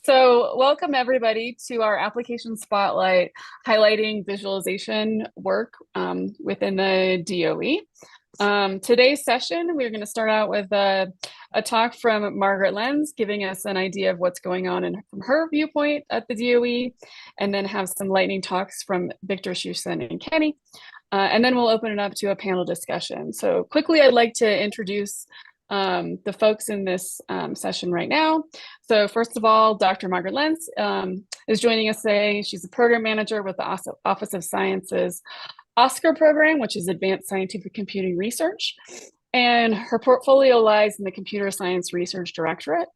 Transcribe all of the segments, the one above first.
So welcome everybody to our application spotlight highlighting visualization work within the DOE. Today's session, we're going to start out with a talk from Margaret Lenz, giving us an idea of what's going on from her viewpoint at the DOE, and then have some lightning talks from Victor Schussen and Kenny. And then we'll open it up to a panel discussion. So quickly, I'd like to introduce the folks in this session right now. So first of all, Dr. Margaret Lenz is joining us today. She's a program manager with the Office of Science's OSCAR program, which is Advanced Scientific Computing Research. And her portfolio lies in the Computer Science Research Directorate.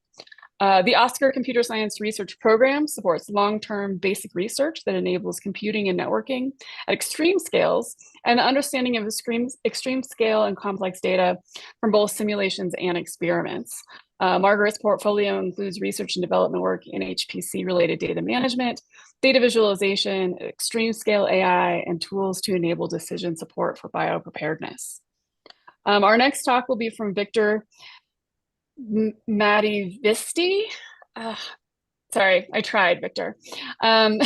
The OSCAR Computer Science Research Program supports long-term basic research that enables computing and networking at extreme scales and the understanding of extreme scale and complex data from both simulations and experiments. Margaret's portfolio includes research and development work in HPC-related data management, data visualization, extreme scale AI, and tools to enable decision support for biopreparedness. Our next talk will be from Victor Mattivisti. Sorry, I tried, Victor. And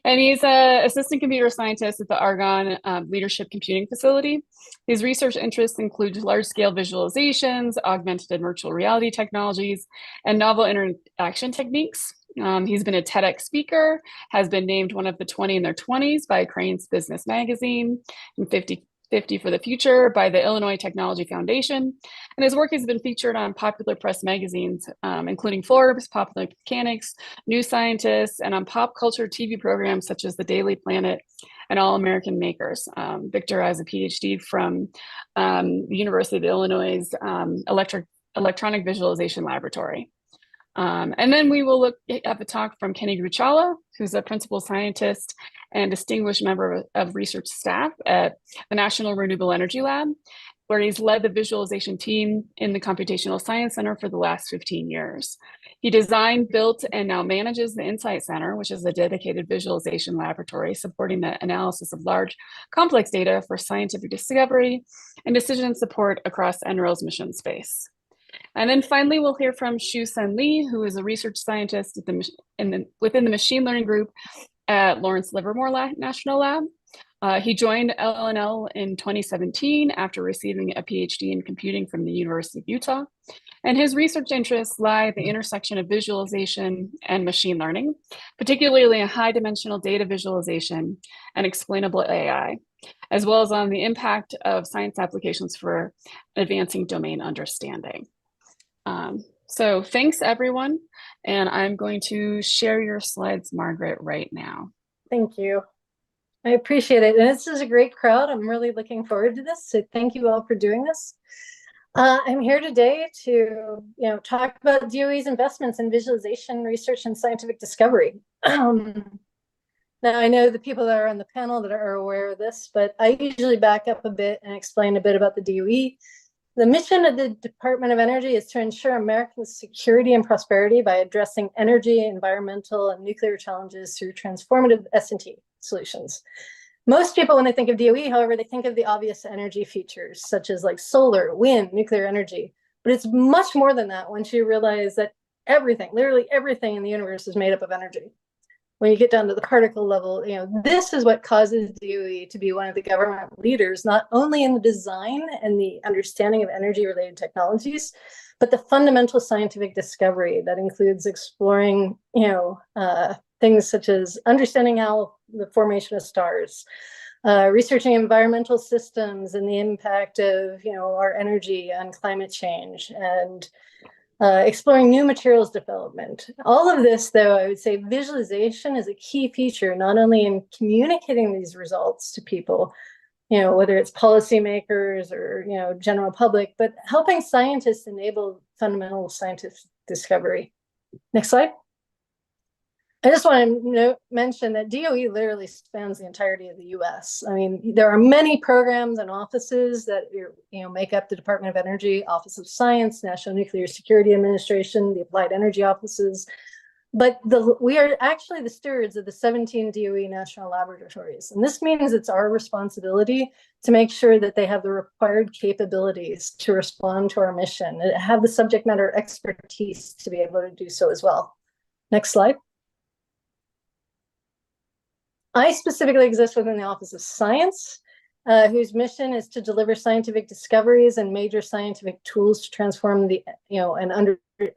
he's an assistant computer scientist at the Argonne Leadership Computing Facility. His research interests include large-scale visualizations, augmented and virtual reality technologies, and novel interaction techniques. He's been a TEDx speaker, has been named one of the 20 in their 20s by Crain's Business Magazine, and 50 for the Future by the Illinois Technology Foundation. And his work has been featured on popular press magazines, including Forbes, Popular Mechanics, New Scientist, and on pop culture TV programs such as The Daily Planet and All American Makers. Victor has a PhD from the University of Illinois' Electronic Visualization Laboratory. And then we will look at the talk from Kenny Gruchala, who's a principal scientist and distinguished member of research staff at the National Renewable Energy Lab, where he's led the visualization team in the Computational Science Center for the last 15 years. He designed, built, and now manages the Insight Center, which is a dedicated visualization laboratory supporting the analysis of large, complex data for scientific discovery and decision support across NREL's mission space. And then finally, we'll hear from Shu-Sen Lee, who is a research scientist within the machine learning group at Lawrence Livermore National Lab. He joined LNL in 2017 after receiving a PhD in computing from the University of Utah. And his research interests lie at the intersection of visualization and machine learning, particularly in high-dimensional data visualization and explainable AI, as well as on the impact of science applications for advancing domain understanding. So thanks, everyone. And I'm going to share your slides, Margaret, right now. Thank you. I appreciate it. And this is a great crowd. I'm really looking forward to this. So thank you all for doing this. I'm here today to talk about DOE's investments in visualization, research, and scientific discovery. Now, I know the people that are on the panel that are aware of this, but I usually back up a bit and explain a bit about the DOE. The mission of the Department of Energy is to ensure American security and prosperity by addressing energy, environmental, and nuclear challenges through transformative S&T solutions. Most people, when they think of DOE, however, they think of the obvious energy features, such as like solar, wind, nuclear energy. But it's much more than that once you realize that everything, literally everything in the universe is made up of energy. When you get down to the particle level, this is what causes DOE to be one of the government leaders, not only in the design and the understanding of energy-related technologies, but the fundamental scientific discovery that includes exploring, things such as understanding how the formation of stars, researching environmental systems and the impact of, our energy on climate change, and exploring new materials development. All of this, though, I would say visualization is a key feature, not only in communicating these results to people, whether it's policymakers or, general public, but helping scientists enable fundamental scientific discovery. Next slide. I just want to mention that DOE literally spans the entirety of the U.S. I mean, there are many programs and offices that make up the Department of Energy, Office of Science, National Nuclear Security Administration, the Applied Energy offices. But we are actually the stewards of the 17 DOE national laboratories. And this means it's our responsibility to make sure that they have the required capabilities to respond to our mission and have the subject matter expertise to be able to do so as well. Next slide. I specifically exist within the Office of Science, whose mission is to deliver scientific discoveries and major scientific tools to transform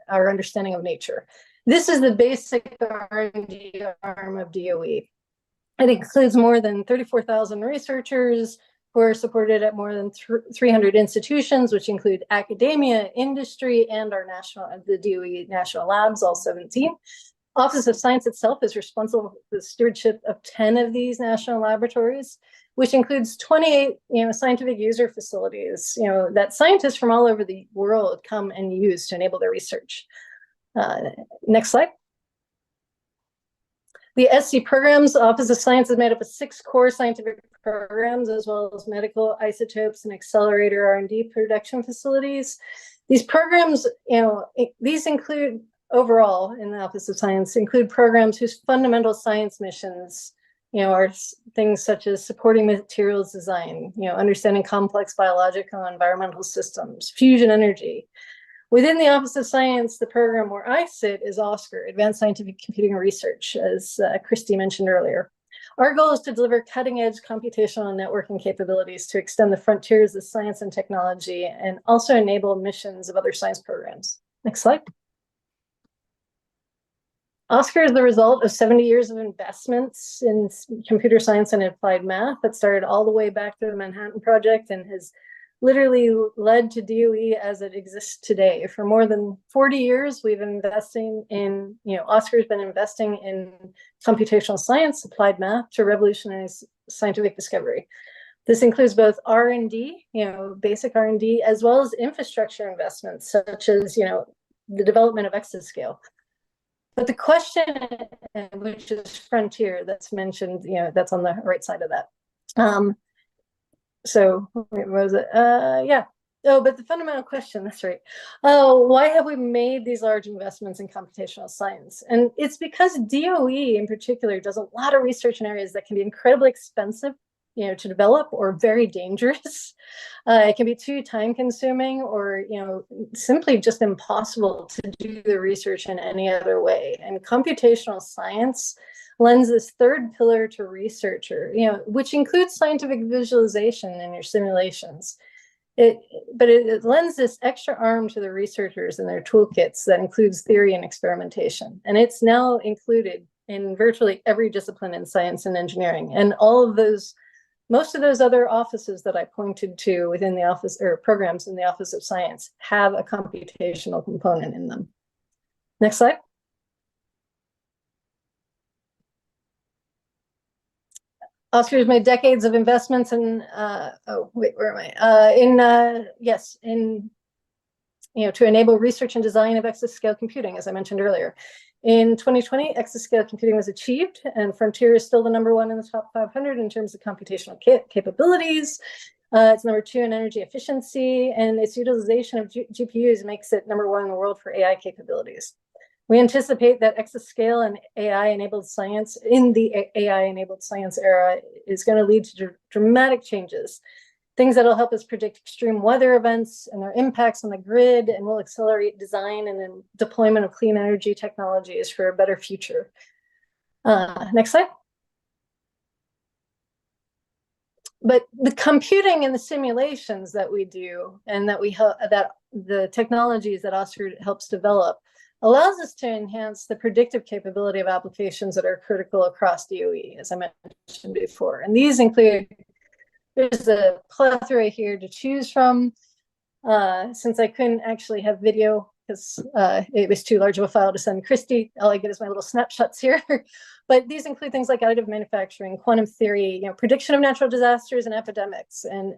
our understanding of nature. This is the basic R&D arm of DOE. It includes more than 34,000 researchers who are supported at more than 300 institutions, which include academia, industry, and the DOE national labs, all 17. Office of Science itself is responsible for the stewardship of 10 of these national laboratories, which includes 28 scientific user facilities that scientists from all over the world come and use to enable their research. Next slide. The SC programs, Office of Science is made up of 6 core scientific programs, as well as medical isotopes and accelerator R&D production facilities. These programs, these include overall in the Office of Science include programs whose fundamental science missions, are things such as supporting materials design, understanding complex biological and environmental systems, fusion energy. Within the Office of Science, the program where I sit is OSCAR, Advanced Scientific Computing Research, as Christy mentioned earlier. Our goal is to deliver cutting-edge computational and networking capabilities to extend the frontiers of science and technology and also enable missions of other science programs. Next slide. OSCAR is the result of 70 years of investments in computer science and applied math that started all the way back to the Manhattan Project and has literally led to DOE as it exists today. For more than 40 years, we've been investing in, OSCAR's been investing in computational science, applied math to revolutionize scientific discovery. This includes both R&D, basic R&D, as well as infrastructure investments, such as, the development of exascale. But the question, which is frontier, that's mentioned, that's on the right side of that. So what was it? Yeah. Oh, but the fundamental question, that's right. Oh, why have we made these large investments in computational science? And it's because DOE in particular does a lot of research in areas that can be incredibly expensive, to develop or very dangerous. It can be too time consuming or, simply just impossible to do the research in any other way. And computational science lends this third pillar to researcher, which includes scientific visualization in your simulations. But it lends this extra arm to the researchers and their toolkits that includes theory and experimentation. And it's now included in virtually every discipline in science and engineering. And most of those other offices that I pointed to within the office or programs in the Office of Science have a computational component in them. Next slide. OSCAR's made decades of investments in, where am I? To enable research and design of exascale computing, as I mentioned earlier. In 2020, exascale computing was achieved, and Frontier is still the #1 in the top 500 in terms of computational capabilities. It's #2 in energy efficiency, and its utilization of GPUs makes it #1 in the world for AI capabilities. We anticipate that exascale and AI-enabled science in the AI-enabled science era is going to lead to dramatic changes. Things that will help us predict extreme weather events and their impacts on the grid, and will accelerate design and then deployment of clean energy technologies for a better future. Next slide. But the computing and the simulations that we do, and that the technologies that OSCAR helps develop, allows us to enhance the predictive capability of applications that are critical across DOE, as I mentioned before. And these include, there's a plethora here to choose from. Since I couldn't actually have video because it was too large of a file to send Christy, all I get is my little snapshots here. But these include things like additive manufacturing, quantum theory, prediction of natural disasters and epidemics. And,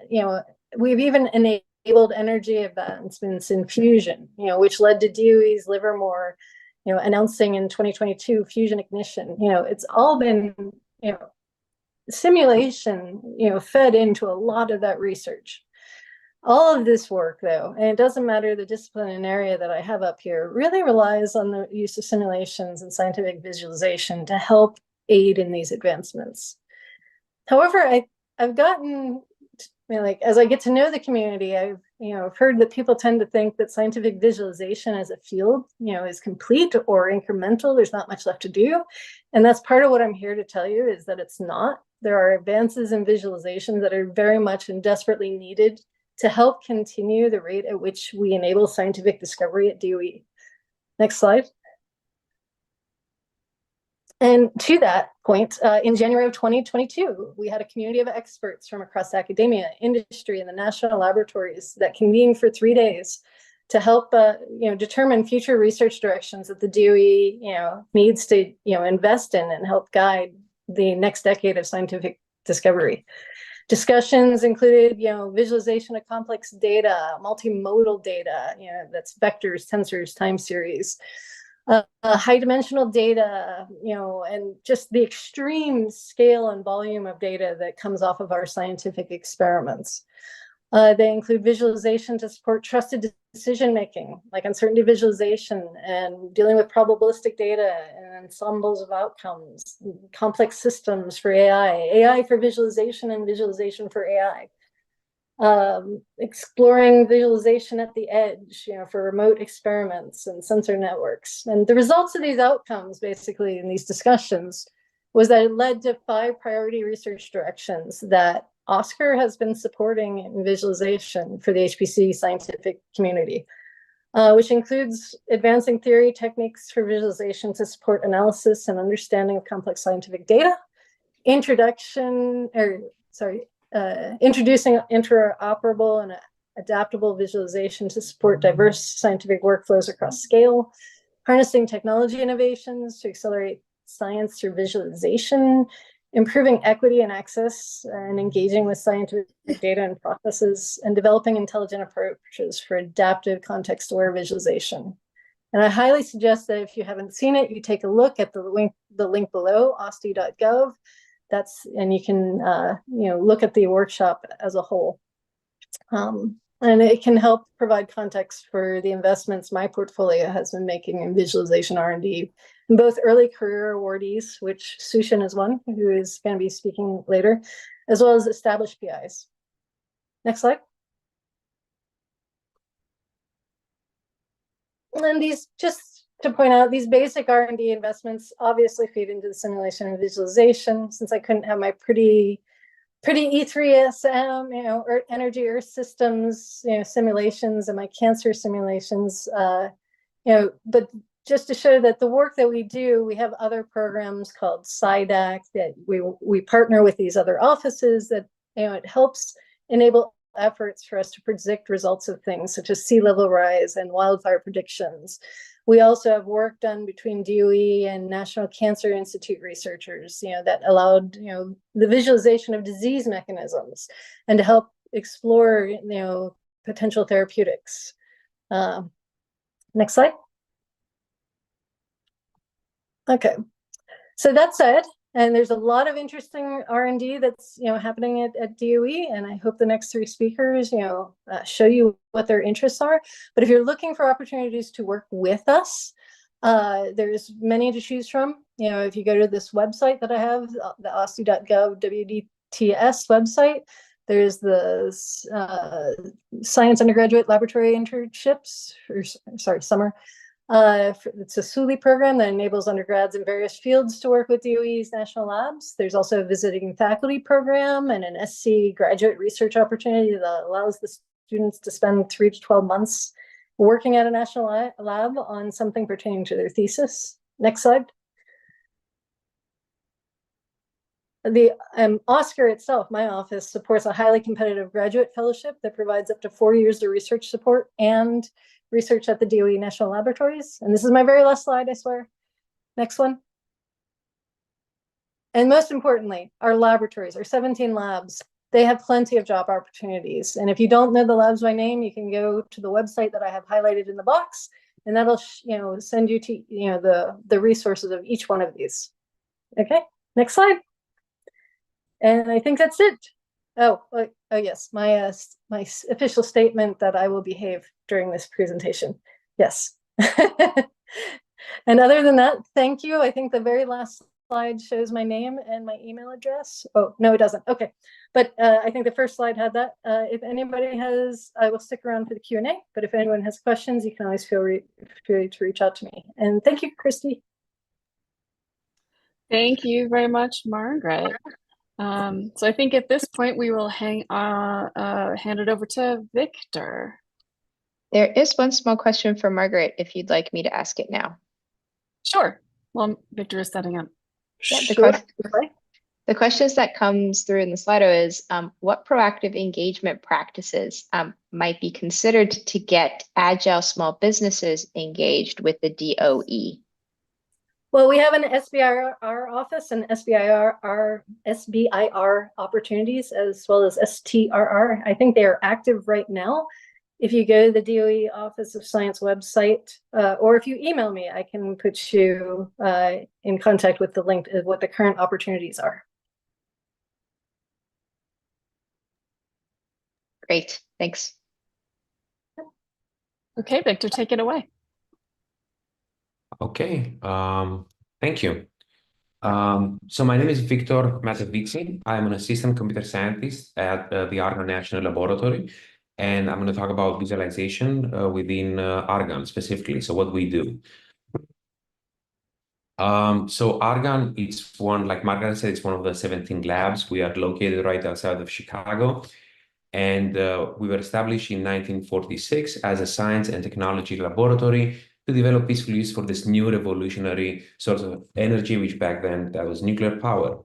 we've even enabled energy advancements in fusion, which led to DOE's Livermore, announcing in 2022 fusion ignition. It's all been, simulation, fed into a lot of that research. All of this work, though, and it doesn't matter the discipline and area that I have up here, really relies on the use of simulations and scientific visualization to help aid in these advancements. However, I've gotten like as I get to know the community, I've heard that people tend to think that scientific visualization as a field, is complete or incremental. There's not much left to do, and that's part of what I'm here to tell you is that it's not. There are advances in visualization that are very much and desperately needed to help continue the rate at which we enable scientific discovery at DOE. Next slide. And to that point, in January of 2022, we had a community of experts from across academia, industry, and the national laboratories that convened for 3 days to help determine future research directions that the DOE needs to invest in and help guide the next decade of scientific discovery. Discussions included, visualization of complex data, multimodal data, that's vectors, tensors, time series, high dimensional data, and just the extreme scale and volume of data that comes off of our scientific experiments. They include visualization to support trusted decision-making, like uncertainty visualization and dealing with probabilistic data and ensembles of outcomes, complex systems for AI for visualization and visualization for AI. Exploring visualization at the edge, for remote experiments and sensor networks. And the results of these outcomes, basically, in these discussions, was that it led to 5 priority research directions that Oscar has been supporting in visualization for the HPC scientific community, which includes advancing theory techniques for visualization to support analysis and understanding of complex scientific data, introducing interoperable and adaptable visualization to support diverse scientific workflows across scale, harnessing technology innovations to accelerate science through visualization, improving equity and access and engaging with scientific data and processes, and developing intelligent approaches for adaptive context-aware visualization. And I highly suggest that if you haven't seen it, you take a look at the link below, osti.gov. And you can look at the workshop as a whole. And it can help provide context for the investments my portfolio has been making in visualization R&D, in both early career awardees, which Sushin is one, who is going to be speaking later, as well as established PIs. Next slide. And these, just to point out, these basic R&D investments obviously feed into the simulation and visualization. Since I couldn't have my pretty E3SM, energy Earth systems, simulations, and my cancer simulations, but just to show that the work that we do, we have other programs called SciDAC that we partner with these other offices that, it helps enable efforts for us to predict results of things such as sea level rise and wildfire predictions. We also have work done between DOE and National Cancer Institute researchers, that allowed, the visualization of disease mechanisms and to help explore, potential therapeutics. Next slide. Okay, so that said, and there's a lot of interesting R&D that's happening at DOE, and I hope the next 3 speakers show you what their interests are. But if you're looking for opportunities to work with us, there's many to choose from. If you go to this website that I have, the osti.gov WDTS website, there's the Science Undergraduate Laboratory Internships, summer. It's a SULI program that enables undergrads in various fields to work with DOE's national labs. There's also a visiting faculty program and an SC graduate research opportunity that allows the students to spend 3 to 12 months working at a national lab on something pertaining to their thesis. Next slide. The Oscar itself, my office, supports a highly competitive graduate fellowship that provides up to 4 years of research support and research at the DOE National Laboratories. And this is my very last slide, I swear. Next one. And most importantly, our laboratories, our 17 labs, they have plenty of job opportunities. And if you don't know the labs by name, you can go to the website that I have highlighted in the box, and that'll send you to the resources of each one of these. Okay, next slide. And I think that's it. Oh yes, my official statement that I will behave during this presentation. Yes. And other than that, thank you. I think the very last slide shows my name and my email address. Oh, no, it doesn't. Okay. But I think the first slide had that. If anybody has, I will stick around for the Q&A, but if anyone has questions, you can always feel free to reach out to me. And thank you, Christy. Thank you very much, Margaret. So I think at this point we will hand it over to Victor. There is one small question for Margaret, if you'd like me to ask it now. Sure. Well, Victor is setting up. Yeah, Sure. the questions that comes through in the Slido is, what proactive engagement practices might be considered to get agile small businesses engaged with the DOE? Well, we have an SBIR office and SBIR opportunities, as well as STRR. I think they are active right now. If you go to the DOE Office of Science website, or if you email me, I can put you in contact with the link of what the current opportunities are. Great, thanks. Okay, Victor, take it away. Okay, thank you. So my name is Victor Matavici. I'm an assistant computer scientist at the Argonne National Laboratory, and I'm going to talk about visualization within Argonne specifically, so what we do. So Argonne, it's one, like Margaret said, it's one of the 17 labs. We are located right outside of Chicago, and we were established in 1946 as a science and technology laboratory to develop peaceful use for this new revolutionary source of energy, which back then that was nuclear power.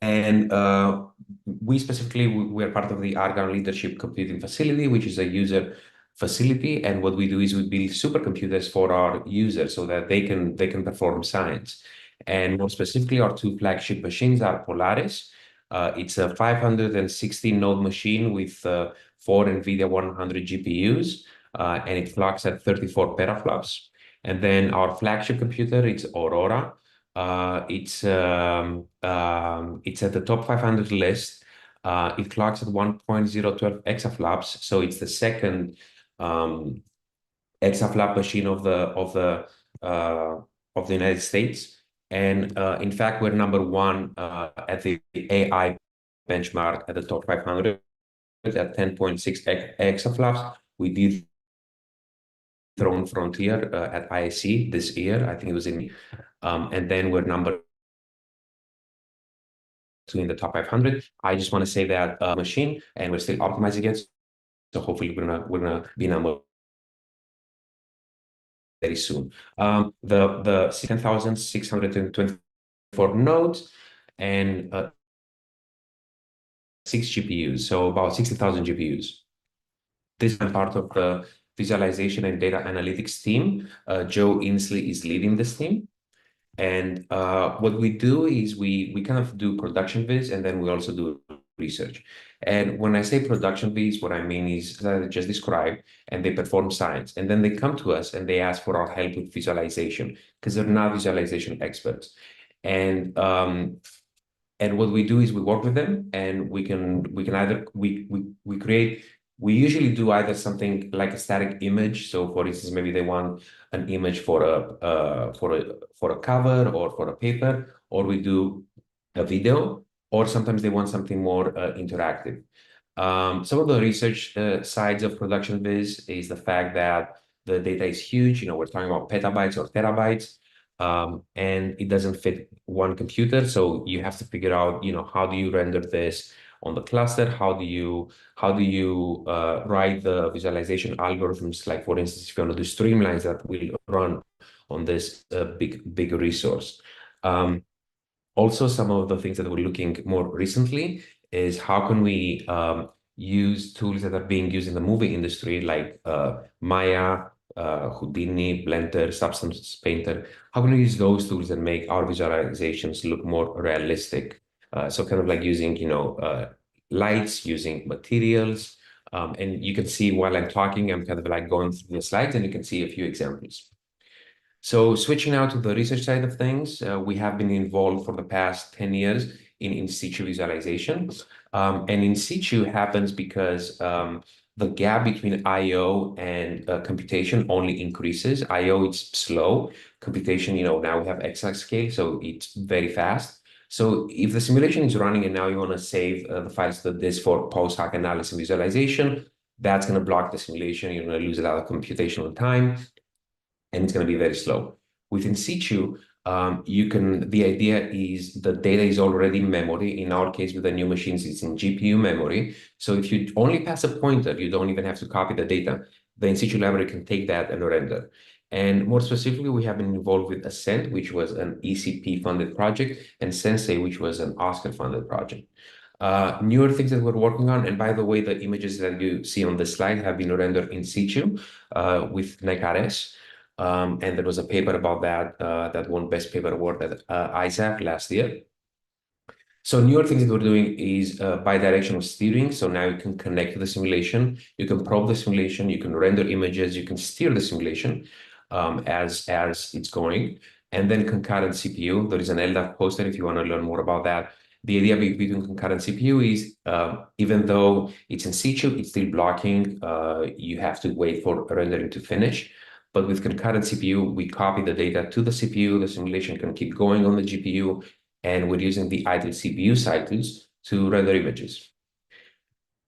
And we specifically, we're part of the Argonne Leadership Computing Facility, which is a user facility. And what we do is we build supercomputers for our users so that they can perform science. And more specifically, our two flagship machines are Polaris. It's a 516 node machine with 4 NVIDIA 100 GPUs, and it clocks at 34 petaflops. And then our flagship computer, it's Aurora. It's at the top 500 list. It clocks at 1.012 exaflops, so it's the second exaflop machine of the United States. And in fact, we're number one at the AI benchmark at the top 500 at 10.6 exaflops. We did Throne Frontier at ISC this year. I think it was in, and then we're number 2 in the top 500. I just want to say that machine, and we're still optimizing it. So hopefully we're gonna be number very soon. The 10,624 nodes and 6 GPUs, so about 60,000 GPUs. This is part of the visualization and data analytics team. Joe Inslee is leading this team. And what we do is we kind of do production viz, and then we also do research. And when I say production viz, what I mean is that I just described, and they perform science. And then they come to us and they ask for our help with visualization because they're not visualization experts. And what we do is we work with them, and we either we usually do either something like a static image. So for instance, maybe they want an image for a cover or for a paper, or we do a video, or sometimes they want something more interactive. Some of the research sides of production viz is the fact that the data is huge. You know, we're talking about petabytes or terabytes. And it doesn't fit one computer, so you have to figure out, you know, how do you render this on the cluster? How do you write the visualization algorithms? Like for instance, if you want to do streamlines that will run on this big resource. Also, some of the things that we're looking more recently is how can we use tools that are being used in the movie industry, like Maya, Houdini, Blender, Substance Painter. How can we use those tools and make our visualizations look more realistic? So kind of like using, you know, lights, using materials. And you can see while I'm talking, I'm kind of like going through the slides, and you can see a few examples. So switching now to the research side of things, we have been involved for the past 10 years in situ visualization. And in situ happens because the gap between I/O and computation only increases. I/O is slow. Computation, now we have exascale, so it's very fast. So if the simulation is running and now you want to save the files to this for post-hoc analysis visualization, that's going to block the simulation. You're going to lose a lot of computational time, and it's going to be very slow. Within situ, the idea is the data is already in memory. In our case, with the new machines, it's in GPU memory. So if you only pass a pointer, you don't even have to copy the data. The in situ library can take that and render. And more specifically, we have been involved with Ascent, which was an ECP-funded project, and Sensei, which was an Oscar-funded project. Newer things that we're working on, and by the way, the images that you see on the slide have been rendered in situ with NeckRS. And there was a paper about that that won Best Paper Award at ISAC last year. So newer things that we're doing is bidirectional steering. So now you can connect to the simulation, you can probe the simulation, you can render images, you can steer the simulation as it's going. And then concurrent CPU. There is an LDAP poster if you want to learn more about that. The idea between concurrent CPU is even though it's in situ, it's still blocking. You have to wait for rendering to finish. But with concurrent CPU, we copy the data to the CPU. The simulation can keep going on the GPU, and we're using the idle CPU cycles to render images.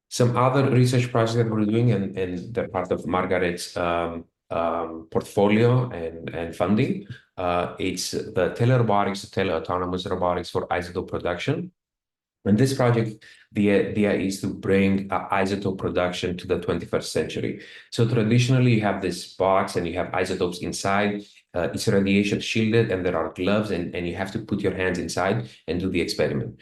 Some other research projects that we're doing, and they're part of Margaret's portfolio and funding. It's the telerobotics, teleautonomous robotics for isotope production. In this project, the idea is to bring isotope production to the 21st century. So traditionally, you have this box and you have isotopes inside. It's radiation shielded, and there are gloves, and you have to put your hands inside and do the experiment.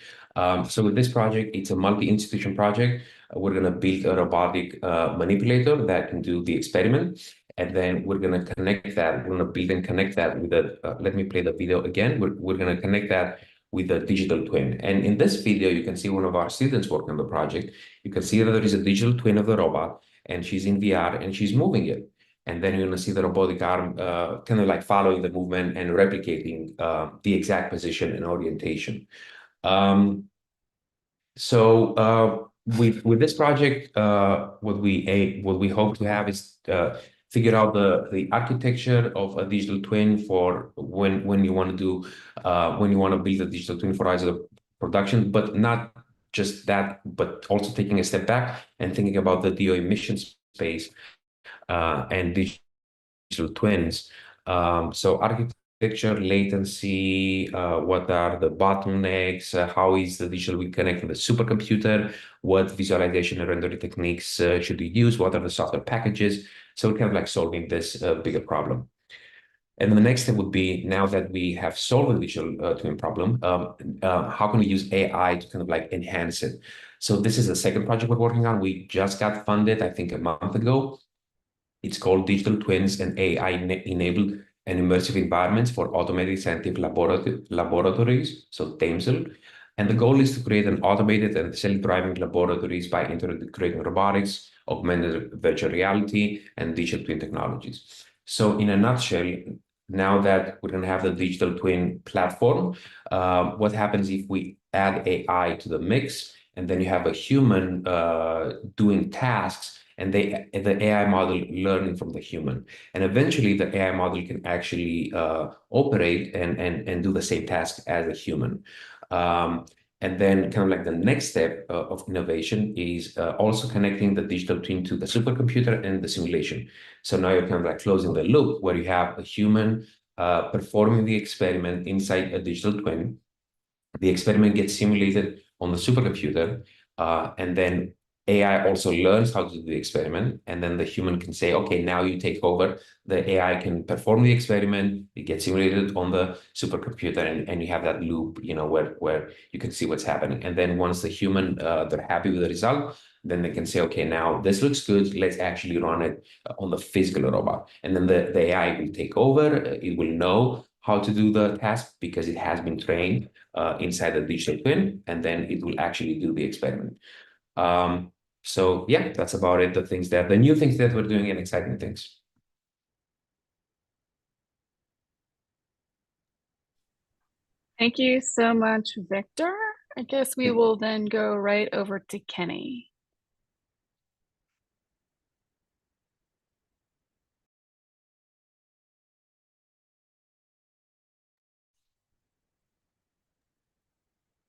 So with this project, it's a multi-institution project. We're going to build a robotic manipulator that can do the experiment. And then we're going to connect that. We're going to build and connect that with let me play the video again. We're going to connect that with a digital twin. And in this video, you can see one of our students working on the project. You can see that there is a digital twin of the robot, and she's in VR and she's moving it. And then you're going to see the robotic arm kind of like following the movement and replicating the exact position and orientation. With this project, what we hope to have is figure out the architecture of a digital twin for when you want to build a digital twin for isotope production, but not just that, but also taking a step back and thinking about the DOE mission space and digital twins. So architecture, latency, what are the bottlenecks, how is the digital we connect to the supercomputer, what visualization and rendering techniques should we use, what are the software packages. So we're kind of like solving this bigger problem. And then the next step would be, now that we have solved the digital twin problem, how can we use AI to kind of like enhance it? So this is the second project we're working on. We just got funded, I think, a month ago. It's called Digital Twins and AI-enabled and immersive environments for automated scientific laboratories, so TAMSL. And the goal is to create an automated and self-driving laboratories by integrating robotics, augmented virtual reality, and digital twin technologies. So in a nutshell, now that we're going to have the digital twin platform, what happens if we add AI to the mix, and then you have a human doing tasks, and the AI model learning from the human. And eventually the AI model can actually operate and do the same task as a human. And then kind of like the next step of innovation is also connecting the digital twin to the supercomputer and the simulation. So now you're kind of like closing the loop where you have a human performing the experiment inside a digital twin. The experiment gets simulated on the supercomputer, and then AI also learns how to do the experiment, and then the human can say, okay, now you take over. The AI can perform the experiment, it gets simulated on the supercomputer, and you have that loop, where you can see what's happening. And then once the human, they're happy with the result, then they can say, okay, now this looks good, let's actually run it on the physical robot. And then the AI will take over, it will know how to do the task because it has been trained inside the digital twin, and then it will actually do the experiment. So yeah, that's about it. The new things that we're doing and exciting things. Thank you so much, Victor. I guess we will then go right over to Kenny.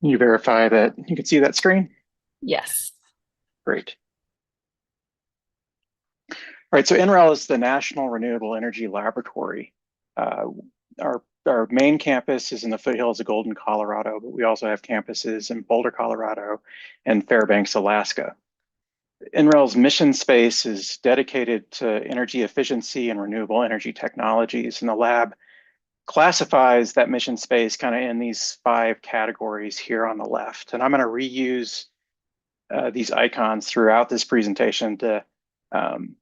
Can you verify that you can see that screen? Yes. Great. All right, so NREL is the National Renewable Energy Laboratory. Our main campus is in the foothills of Golden, Colorado, but we also have campuses in Boulder, Colorado, and Fairbanks, Alaska. NREL's mission space is dedicated to energy efficiency and renewable energy technologies, and the lab classifies that mission space kind of in these 5 categories here on the left. And I'm going to reuse these icons throughout this presentation to kind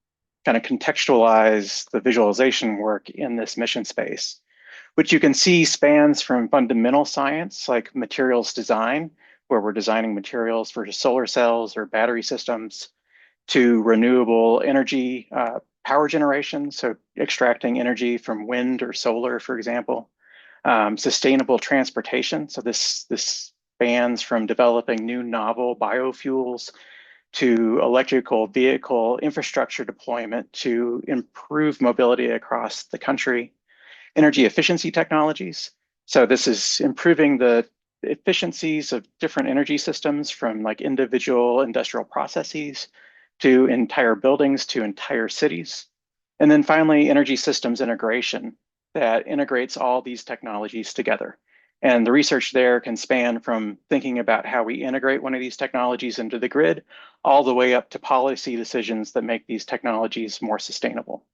of contextualize the visualization work in this mission space, which you can see spans from fundamental science like materials design, where we're designing materials for solar cells or battery systems, to renewable energy power generation, so extracting energy from wind or solar, for example. Sustainable transportation, so this spans from developing new novel biofuels to electrical vehicle infrastructure deployment to improve mobility across the country. Energy efficiency technologies, so this is improving the efficiencies of different energy systems from like individual industrial processes to entire buildings to entire cities. And then finally, energy systems integration that integrates all these technologies together. And the research there can span from thinking about how we integrate one of these technologies into the grid, all the way up to policy decisions that make these technologies more sustainable.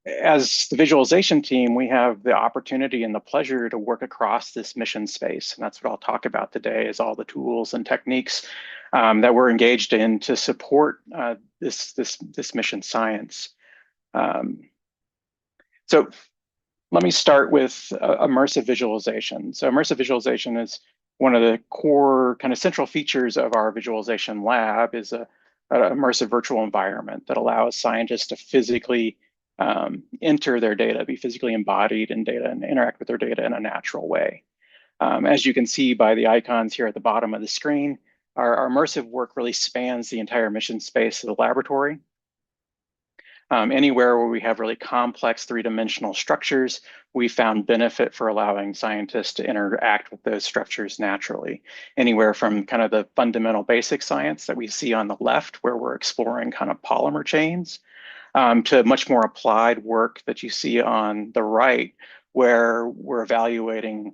As the visualization team, we have the opportunity and the pleasure to work across this mission space. And that's what I'll talk about today, is all the tools and techniques that we're engaged in to support this mission science. So let me start with immersive visualization. So immersive visualization is one of the core kind of central features of our visualization lab, is an immersive virtual environment that allows scientists to physically enter their data, be physically embodied in data, and interact with their data in a natural way. As you can see by the icons here at the bottom of the screen, our immersive work really spans the entire mission space of the laboratory. Anywhere where we have really complex 3-dimensional structures, we found benefit for allowing scientists to interact with those structures naturally. Anywhere from kind of the fundamental basic science that we see on the left, where we're exploring kind of polymer chains, to much more applied work that you see on the right, where we're evaluating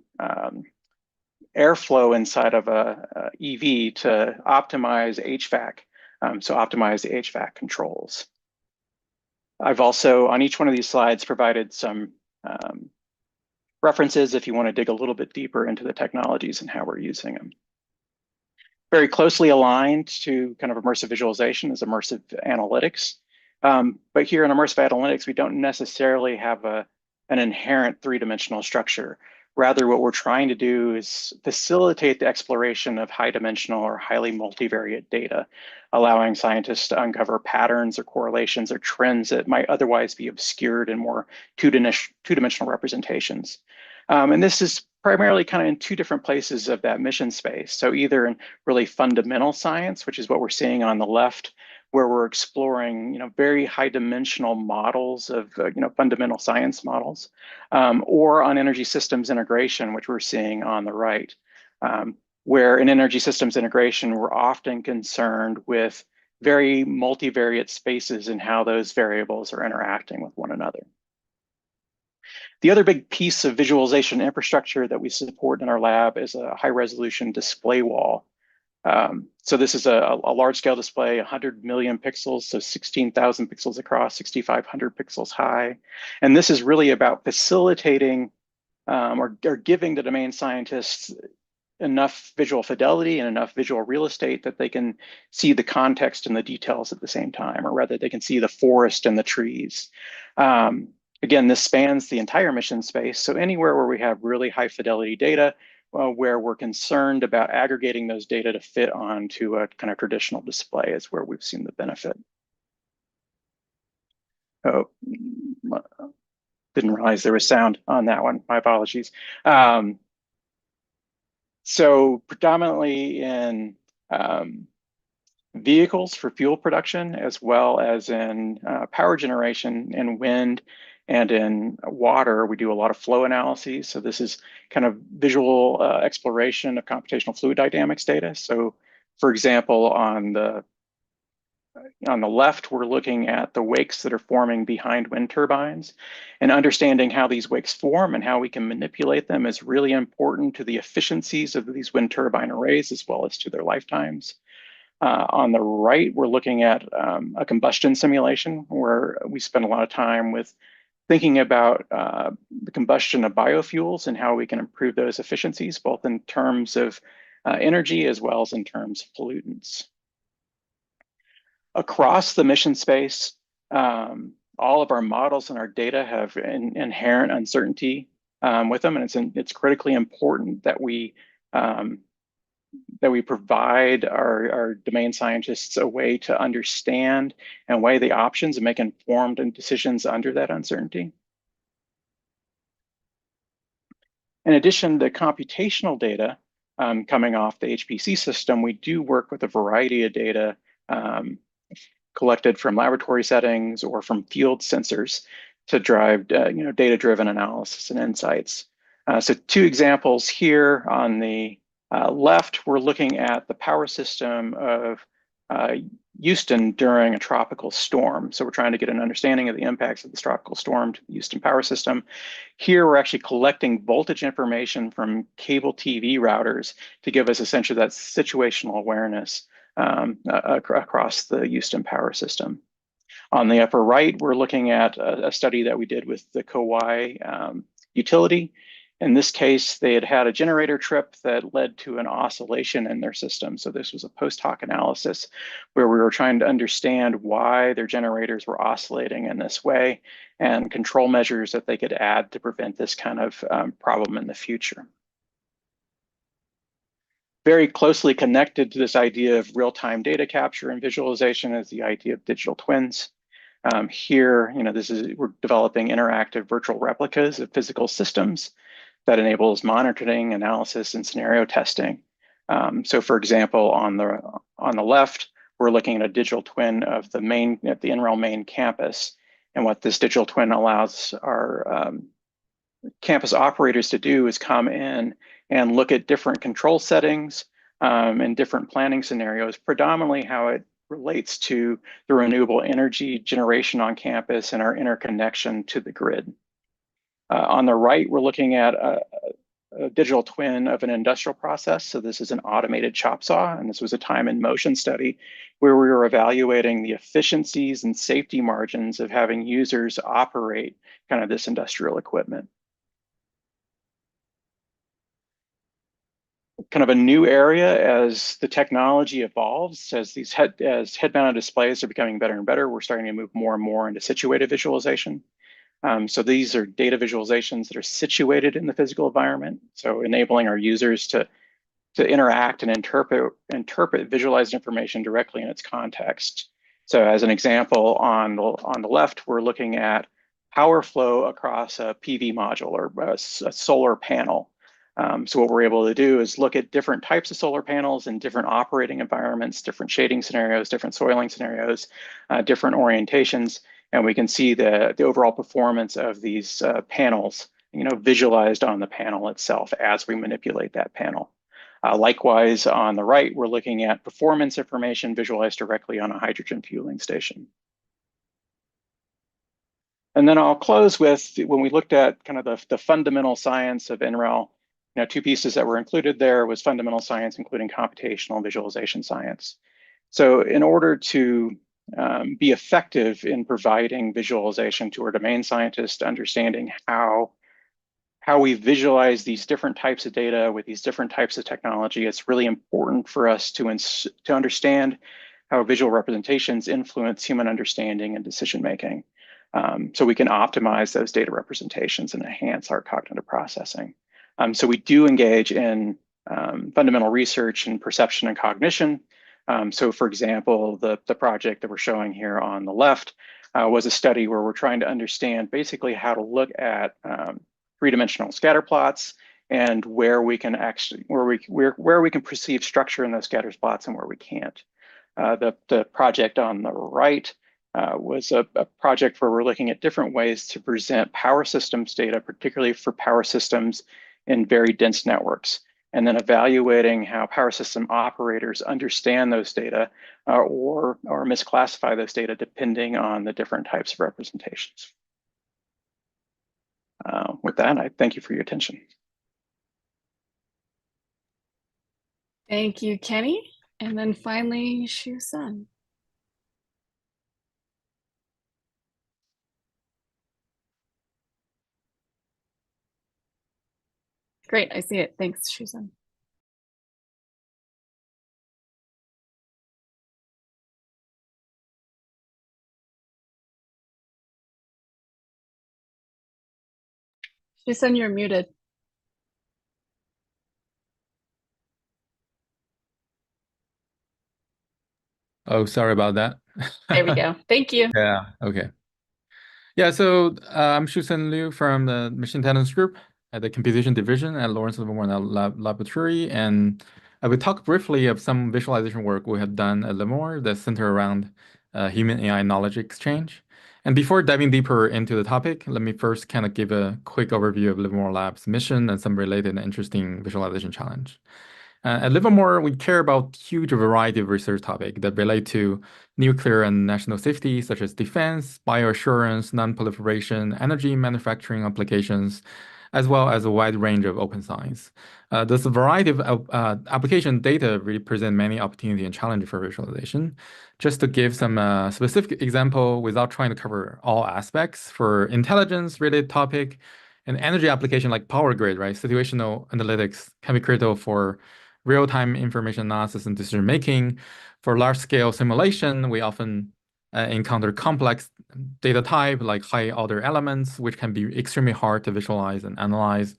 airflow inside of a EV to optimize HVAC, so optimize the HVAC controls. I've also, on each one of these slides, provided some references if you want to dig a little bit deeper into the technologies and how we're using them. Very closely aligned to kind of immersive visualization is immersive analytics. But here in immersive analytics, we don't necessarily have an inherent 3-dimensional structure. Rather, what we're trying to do is facilitate the exploration of high-dimensional or highly multivariate data, allowing scientists to uncover patterns or correlations or trends that might otherwise be obscured in more two-dimensional representations. And this is primarily kind of in 2 different places of that mission space. So either in really fundamental science, which is what we're seeing on the left, where we're exploring, very high-dimensional models of, fundamental science models, or on energy systems integration, which we're seeing on the right, where in energy systems integration, we're often concerned with very multivariate spaces and how those variables are interacting with one another. The other big piece of visualization infrastructure that we support in our lab is a high-resolution display wall. So this is a large-scale display, 100 million pixels, so 16,000 pixels across, 6,500 pixels high. And this is really about facilitating or giving the domain scientists enough visual fidelity and enough visual real estate that they can see the context and the details at the same time, or rather they can see the forest and the trees. Again, this spans the entire mission space. So anywhere where we have really high fidelity data, where we're concerned about aggregating those data to fit onto a kind of traditional display is where we've seen the benefit. Oh, didn't realize there was sound on that one. My apologies. So predominantly in vehicles for fuel production, as well as in power generation in wind And in water, we do a lot of flow analyses. So this is kind of visual exploration of computational fluid dynamics data. So for example, on the left, we're looking at the wakes that are forming behind wind turbines, and understanding how these wakes form and how we can manipulate them is really important to the efficiencies of these wind turbine arrays as well as to their lifetimes. On the right, we're looking at a combustion simulation where we spend a lot of time with thinking about the combustion of biofuels and how we can improve those efficiencies, both in terms of energy as well as in terms of pollutants. Across the mission space, all of our models and our data have inherent uncertainty with them, and it's critically important that we provide our domain scientists a way to understand and weigh the options and make informed decisions under that uncertainty. In addition to computational data coming off the HPC system, we do work with a variety of data collected from laboratory settings or from field sensors to drive data-driven analysis and insights. So two examples here on the left, we're looking at the power system of Houston during a tropical storm. So we're trying to get an understanding of the impacts of this tropical storm to the Houston power system. Here, we're actually collecting voltage information from cable TV routers to give us essentially that situational awareness across the Houston power system. On the upper right, we're looking at a study that we did with the Kauai utility. In this case, they had a generator trip that led to an oscillation in their system. So this was a post hoc analysis where we were trying to understand why their generators were oscillating in this way and control measures that they could add to prevent this kind of problem in the future. Very closely connected to this idea of real-time data capture and visualization is the idea of digital twins. Here, we're developing interactive virtual replicas of physical systems that enables monitoring, analysis, and scenario testing. So for example, on the left, we're looking at a digital twin of the NREL main campus. And what this digital twin allows our campus operators to do is come in and look at different control settings and different planning scenarios, predominantly how it relates to the renewable energy generation on campus and our interconnection to the grid. On the right, we're looking at a digital twin of an industrial process. So this is an automated chop saw, and this was a time and motion study where we were evaluating the efficiencies and safety margins of having users operate kind of this industrial equipment. Kind of a new area as the technology evolves, as head-mounted displays are becoming better and better, we're starting to move more and more into situated visualization. So these are data visualizations that are situated in the physical environment, so enabling our users to interact and interpret visualized information directly in its context. So as an example, on the left, we're looking at power flow across a PV module or a solar panel. So what we're able to do is look at different types of solar panels in different operating environments, different shading scenarios, different soiling scenarios, different orientations, and we can see the overall performance of these panels, visualized on the panel itself as we manipulate that panel. Likewise, on the right, we're looking at performance information visualized directly on a hydrogen fueling station. And then I'll close with, when we looked at kind of the fundamental science of NREL, two pieces that were included there was fundamental science, including computational and visualization science. So in order to be effective in providing visualization to our domain scientists, understanding how we visualize these different types of data with these different types of technology, it's really important for us to understand how visual representations influence human understanding and decision-making. So we can optimize those data representations and enhance our cognitive processing. So we do engage in fundamental research in perception and cognition. So for example, the project that we're showing here on the left was a study where we're trying to understand basically how to look at three-dimensional scatter plots and where we can perceive structure in those scatter plots and where we can't. The project on the right was a project where we're looking at different ways to present power systems data, particularly for power systems in very dense networks, and then evaluating how power system operators understand those data or misclassify those data depending on the different types of representations. With that, I thank you for your attention. Thank you, Kenny. And then finally, Shu Sun. Great, I see it. Thanks, Shu Sun. Shu Sun, you're muted. Oh, sorry about that. There we go. Thank you. Yeah, okay. Yeah, so I'm Shusen Liu from the Machine Intelligence Group at the Computation Division at Lawrence Livermore Laboratory, and I will talk briefly of some visualization work we have done at Livermore that center around human AI knowledge exchange. And before diving deeper into the topic, let me first kind of give a quick overview of Livermore Lab's mission and some related and interesting visualization challenge. At Livermore, we care about huge variety of research topics that relate to nuclear and national safety, such as defense, bioassurance, non-proliferation, energy manufacturing applications, as well as a wide range of open science. This variety of application data really present many opportunity and challenges for visualization. Just to give some specific example, without trying to cover all aspects, for intelligence-related topic, an energy application like power grid, right? Situational analytics can be critical for real-time information analysis and decision making. For large-scale simulation, we often encounter complex data type like high-order elements, which can be extremely hard to visualize and analyze.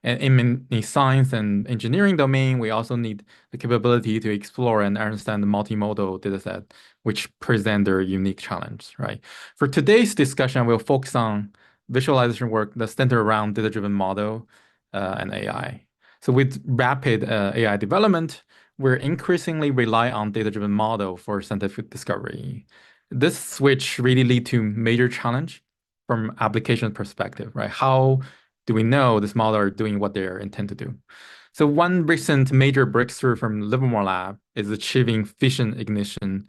And in the science and engineering domain, we also need the capability to explore and understand the multimodal dataset, which present their unique challenge, right? For today's discussion, we'll focus on visualization work that's centered around data-driven model and AI. So with rapid AI development, we're increasingly rely on data-driven model for scientific discovery. This switch really lead to major challenge from application perspective, right? How do we know this model are doing what they're intend to do? So one recent major breakthrough from Livermore Lab is achieving fission ignition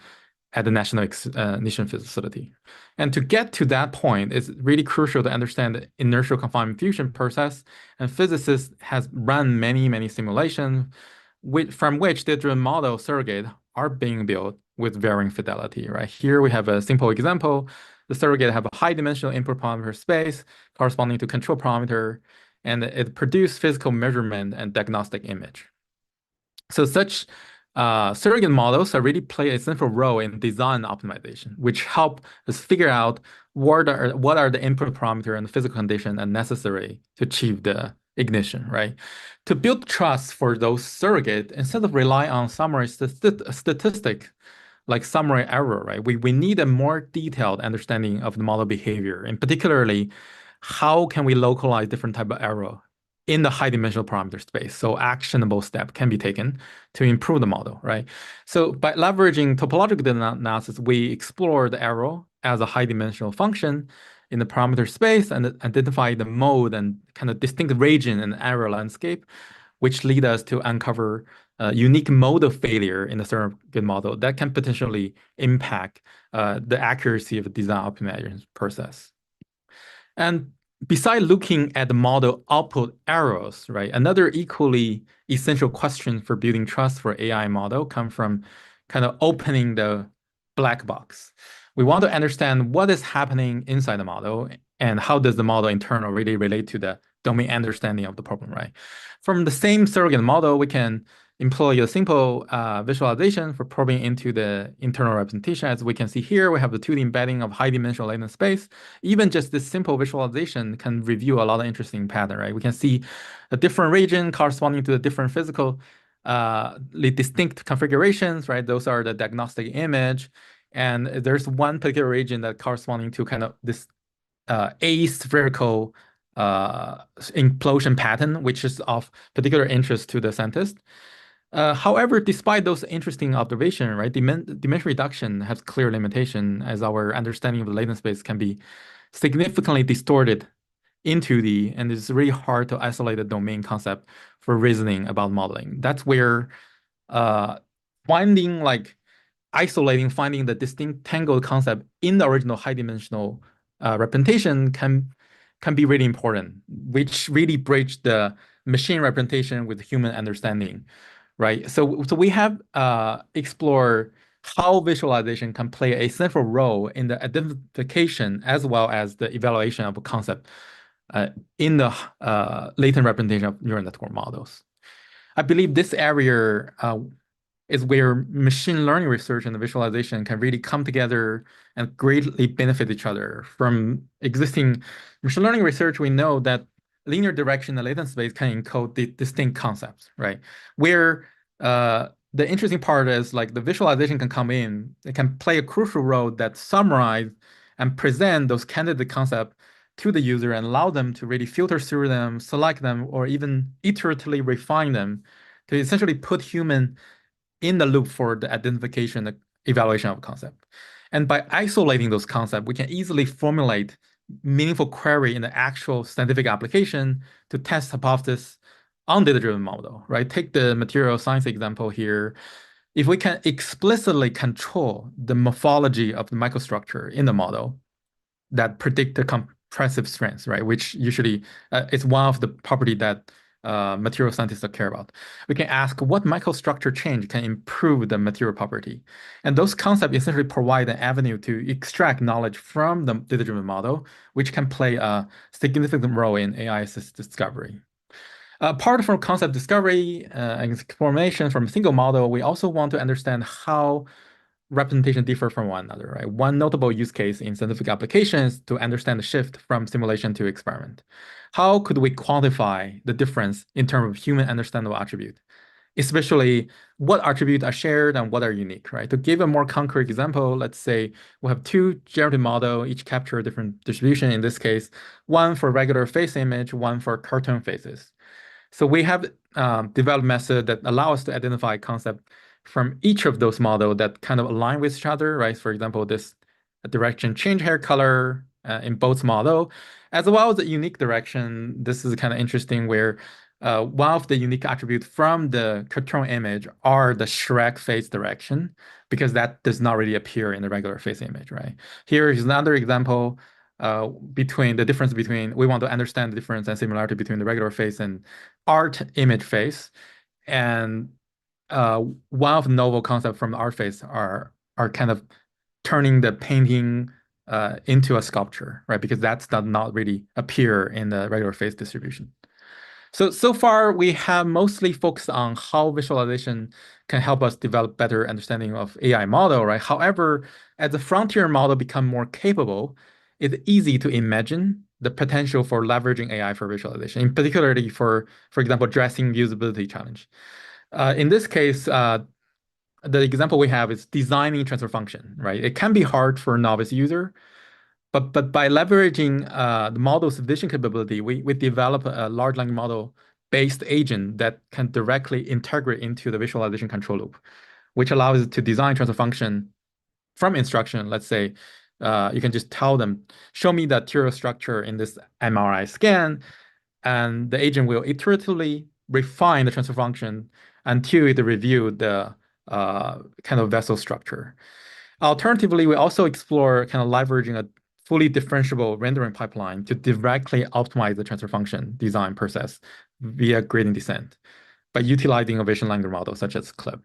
at the National Ignition Facility. And to get to that point, it's really crucial to understand the inertial confinement fusion process. And physicists has run many simulations from which data-driven model surrogate are being built with varying fidelity, right? Here we have a simple example. The surrogate have a high dimensional input parameter space corresponding to control parameter, and it produce physical measurement and diagnostic image. So such surrogate models really play a central role in design optimization, which help us figure out what are the input parameter and the physical condition and necessary to achieve the ignition, right? To build trust for those surrogate, instead of rely on summary statistic like summary error, right? We need a more detailed understanding of the model behavior, and particularly how can we localize different type of error in the high dimensional parameter space. So actionable step can be taken to improve the model, right? So by leveraging topological data analysis, we explore the error as a high dimensional function in the parameter space and identify the mode and kind of distinct region and error landscape, which lead us to uncover a unique mode of failure in the surrogate model that can potentially impact the accuracy of the design optimization process. And besides looking at the model output errors, right, another equally essential question for building trust for AI model come from kind of opening the black box. We want to understand what is happening inside the model and how does the model internal really relate to the domain understanding of the problem, right? From the same surrogate model, we can employ a simple visualization for probing into the internal representation. As we can see here, we have the 2D embedding of high dimensional latent space. Even just this simple visualization can reveal a lot of interesting pattern, right? We can see a different region corresponding to the different physical distinct configurations, right? Those are the diagnostic image. And there's one particular region that corresponding to kind of this aspherical implosion pattern, which is of particular interest to the scientist. However, despite those interesting observations, right, dimension reduction has clear limitation as our understanding of the latent space can be significantly distorted in 2D, and it's really hard to isolate the domain concept for reasoning about modeling. That's where finding finding the distinct tangled concept in the original high dimensional representation can be really important, which really bridge the machine representation with human understanding, right? So we have explored how visualization can play a central role in the identification as well as the evaluation of a concept in the latent representation of neural network models. I believe this area is where machine learning research and the visualization can really come together and greatly benefit each other. From existing machine learning research, we know that linear direction and latent space can encode the distinct concepts, right? Where the interesting part is the visualization can come in, it can play a crucial role that summarize and present those candidate concepts to the user and allow them to really filter through them, select them, or even iteratively refine them to essentially put human in the loop for the identification and evaluation of concept. And by isolating those concepts, we can easily formulate meaningful query in the actual scientific application to test hypothesis on data-driven model, right? Take the material science example here. If we can explicitly control the morphology of the microstructure in the model that predict the compressive strength, right? Which usually is one of the property that material scientists care about. We can ask what microstructure change can improve the material property. And those concepts essentially provide an avenue to extract knowledge from the data-driven model, which can play a significant role in AI-assisted discovery. Apart from concept discovery and formation from a single model, we also want to understand how representation differ from one another, right? One notable use case in scientific applications to understand the shift from simulation to experiment. How could we quantify the difference in terms of human understandable attribute? Especially what attributes are shared and what are unique, right? To give a more concrete example, let's say we have two generative models, each capture a different distribution. In this case, one for regular face image, one for cartoon faces. So we have developed methods that allow us to identify concept from each of those models that kind of align with each other, right? For example, this direction change hair color in both model, as well as the unique direction. This is kind of interesting where one of the unique attributes from the cartoon image are the Shrek face direction, because that does not really appear in the regular face image, right? Here is another example between the difference between, we want to understand the difference and similarity between the regular face and art image face. And one of the novel concepts from the art face are kind of turning the painting into a sculpture, right? Because that does not really appear in the regular face distribution. So far, we have mostly focused on how visualization can help us develop better understanding of AI model, right? However, as the frontier model become more capable, it's easy to imagine the potential for leveraging AI for visualization, in particularly for example, addressing usability challenge. In this case, the example we have is designing transfer function, right? It can be hard for a novice user, but by leveraging the model's vision capability, we develop a large language model based agent that can directly integrate into the visualization control loop, which allows it to design transfer function from instruction. Let's say you can just tell them, show me the arterial structure in this MRI scan, and the agent will iteratively refine the transfer function until it review the kind of vessel structure. Alternatively, we also explore kind of leveraging a fully differentiable rendering pipeline to directly optimize the transfer function design process via gradient descent by utilizing a vision language model such as CLIP,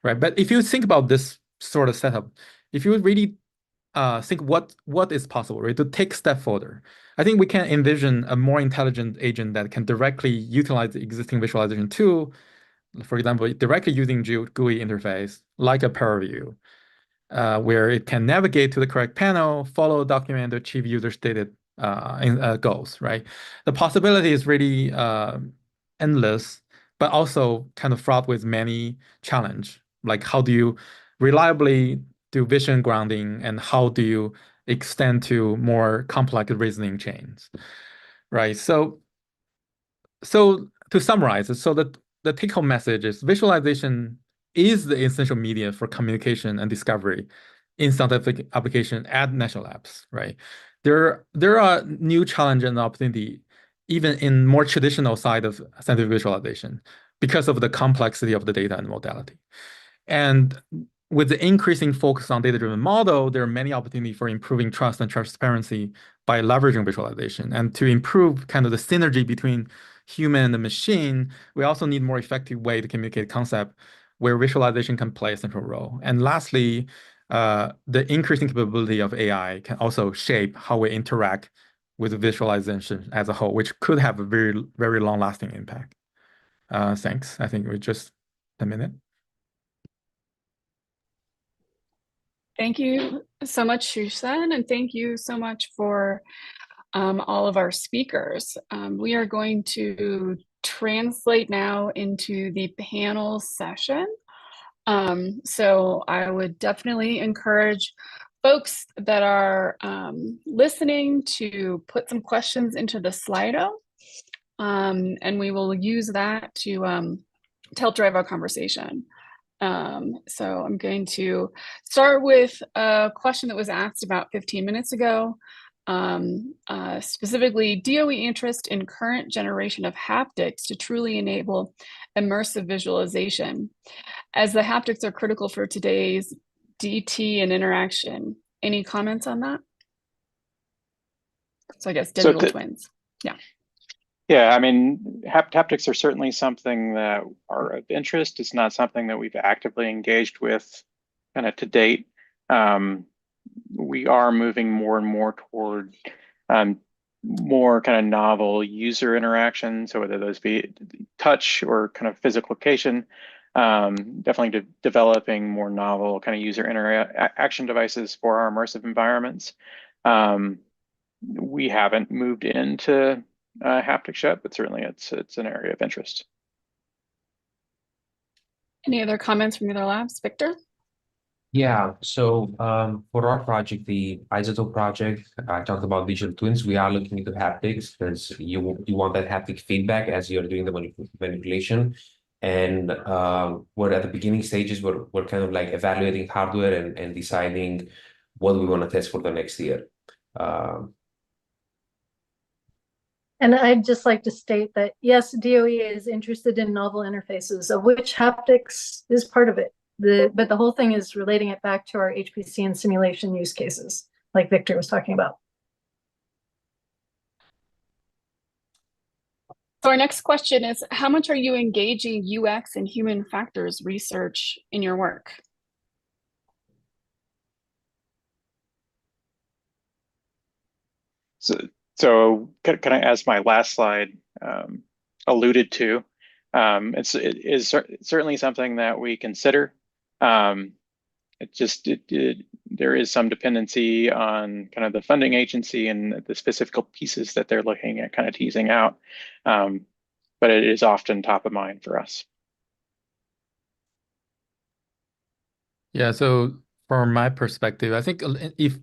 right? But if you think about this sort of setup, if you really think what is possible, right? To take a step further, I think we can envision a more intelligent agent that can directly utilize the existing visualization tool, for example, directly using GUI interface like a ParaView, where it can navigate to the correct panel, follow a document to achieve user stated goals, right? The possibility is really endless, but also kind of fraught with many challenge. Like how do you reliably do vision grounding, and how do you extend to more complex reasoning chains, right? So to summarize, so that the take-home message is visualization is the essential media for communication and discovery in scientific application at national labs, right? There are new challenge and opportunity even in more traditional side of scientific visualization because of the complexity of the data and modality. And with the increasing focus on data-driven model, there are many opportunities for improving trust and transparency by leveraging visualization. And to improve kind of the synergy between human and the machine, we also need more effective way to communicate concept where visualization can play a central role. And lastly, the increasing capability of AI can also shape how we interact with visualization as a whole, which could have a very, very long-lasting impact. Thanks. I think we just a minute. Thank you so much, Shusen, and thank you so much for all of our speakers. We are going to translate now into the panel session. So I would definitely encourage folks that are listening to put some questions into the Slido, and we will use that to help drive our conversation. So I'm going to start with a question that was asked about 15 minutes ago, specifically DOE interest in current generation of haptics to truly enable immersive visualization, as the haptics are critical for today's DT and interaction. Any comments on that? So I guess digital twins. Yeah. Yeah, I mean, haptics are certainly something that are of interest. It's not something that we've actively engaged with kind of to date. We are moving more and more toward more kind of novel user interaction. So whether those be touch or kind of physical location, definitely developing more novel kind of user interaction devices for our immersive environments. We haven't moved into haptics yet, but certainly it's an area of interest. Any other comments from the other labs, Victor? Yeah, so for our project, the Isotope project, I talked about digital twins. We are looking into haptics because you want that haptic feedback as you're doing the manipulation. And we're at the beginning stages. We're kind of like evaluating hardware and deciding what we want to test for the next year. And I'd just like to state that, yes, DOE is interested in novel interfaces, of which haptics is part of it. But the whole thing is relating it back to our HPC and simulation use cases, like Victor was talking about. So our next question is, how much are you engaging UX and human factors research in your work? So can I, as my last slide alluded to, it is certainly something that we consider. There is some dependency on kind of the funding agency and the specific pieces that they're looking at kind of teasing out. But it is often top of mind for us. Yeah, so from my perspective, I think if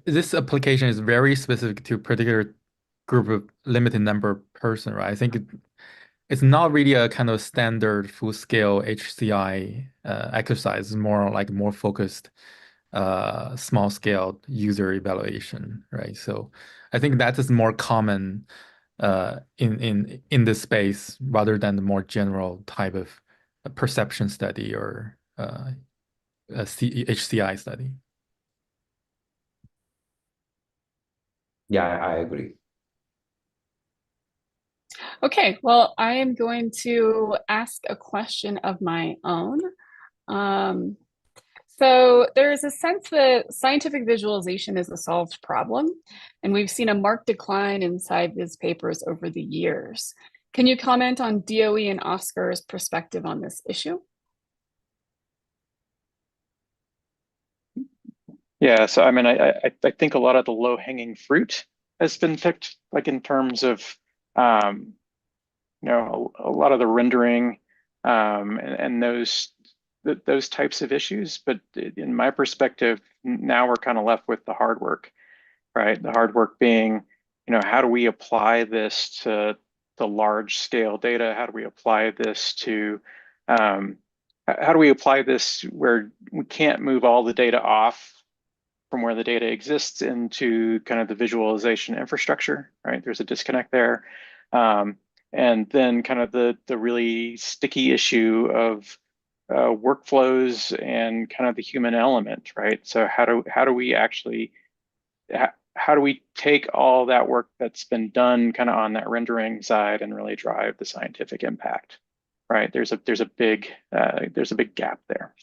this application is very specific to a particular group of limited number of person, right? I think it's not really a kind of standard full-scale HCI exercise. It's more like more focused small-scale user evaluation, right? So I think that is more common in this space rather than the more general type of a perception study or a HCI study. Yeah, I agree. Okay, well, I am going to ask a question of my own. So there is a sense that scientific visualization is a solved problem, and we've seen a marked decline in sci-viz papers over the years. Can you comment on DOE and Oscar's perspective on this issue? Yeah, so I mean, I think a lot of the low-hanging fruit has been picked, like in terms of you know, a lot of the rendering and those types of issues. But in my perspective, now we're kind of left with the hard work, right? The hard work being, you know, how do we apply this to the large scale data? How do we apply this to, how do we apply this where we can't move all the data off from where the data exists into kind of the visualization infrastructure, right? There's a disconnect there. And then kind of the really sticky issue of workflows and kind of the human element, right? So how do we actually, how do we take all that work that's been done kind of on that rendering side and really drive the scientific impact, right? There's a big gap there.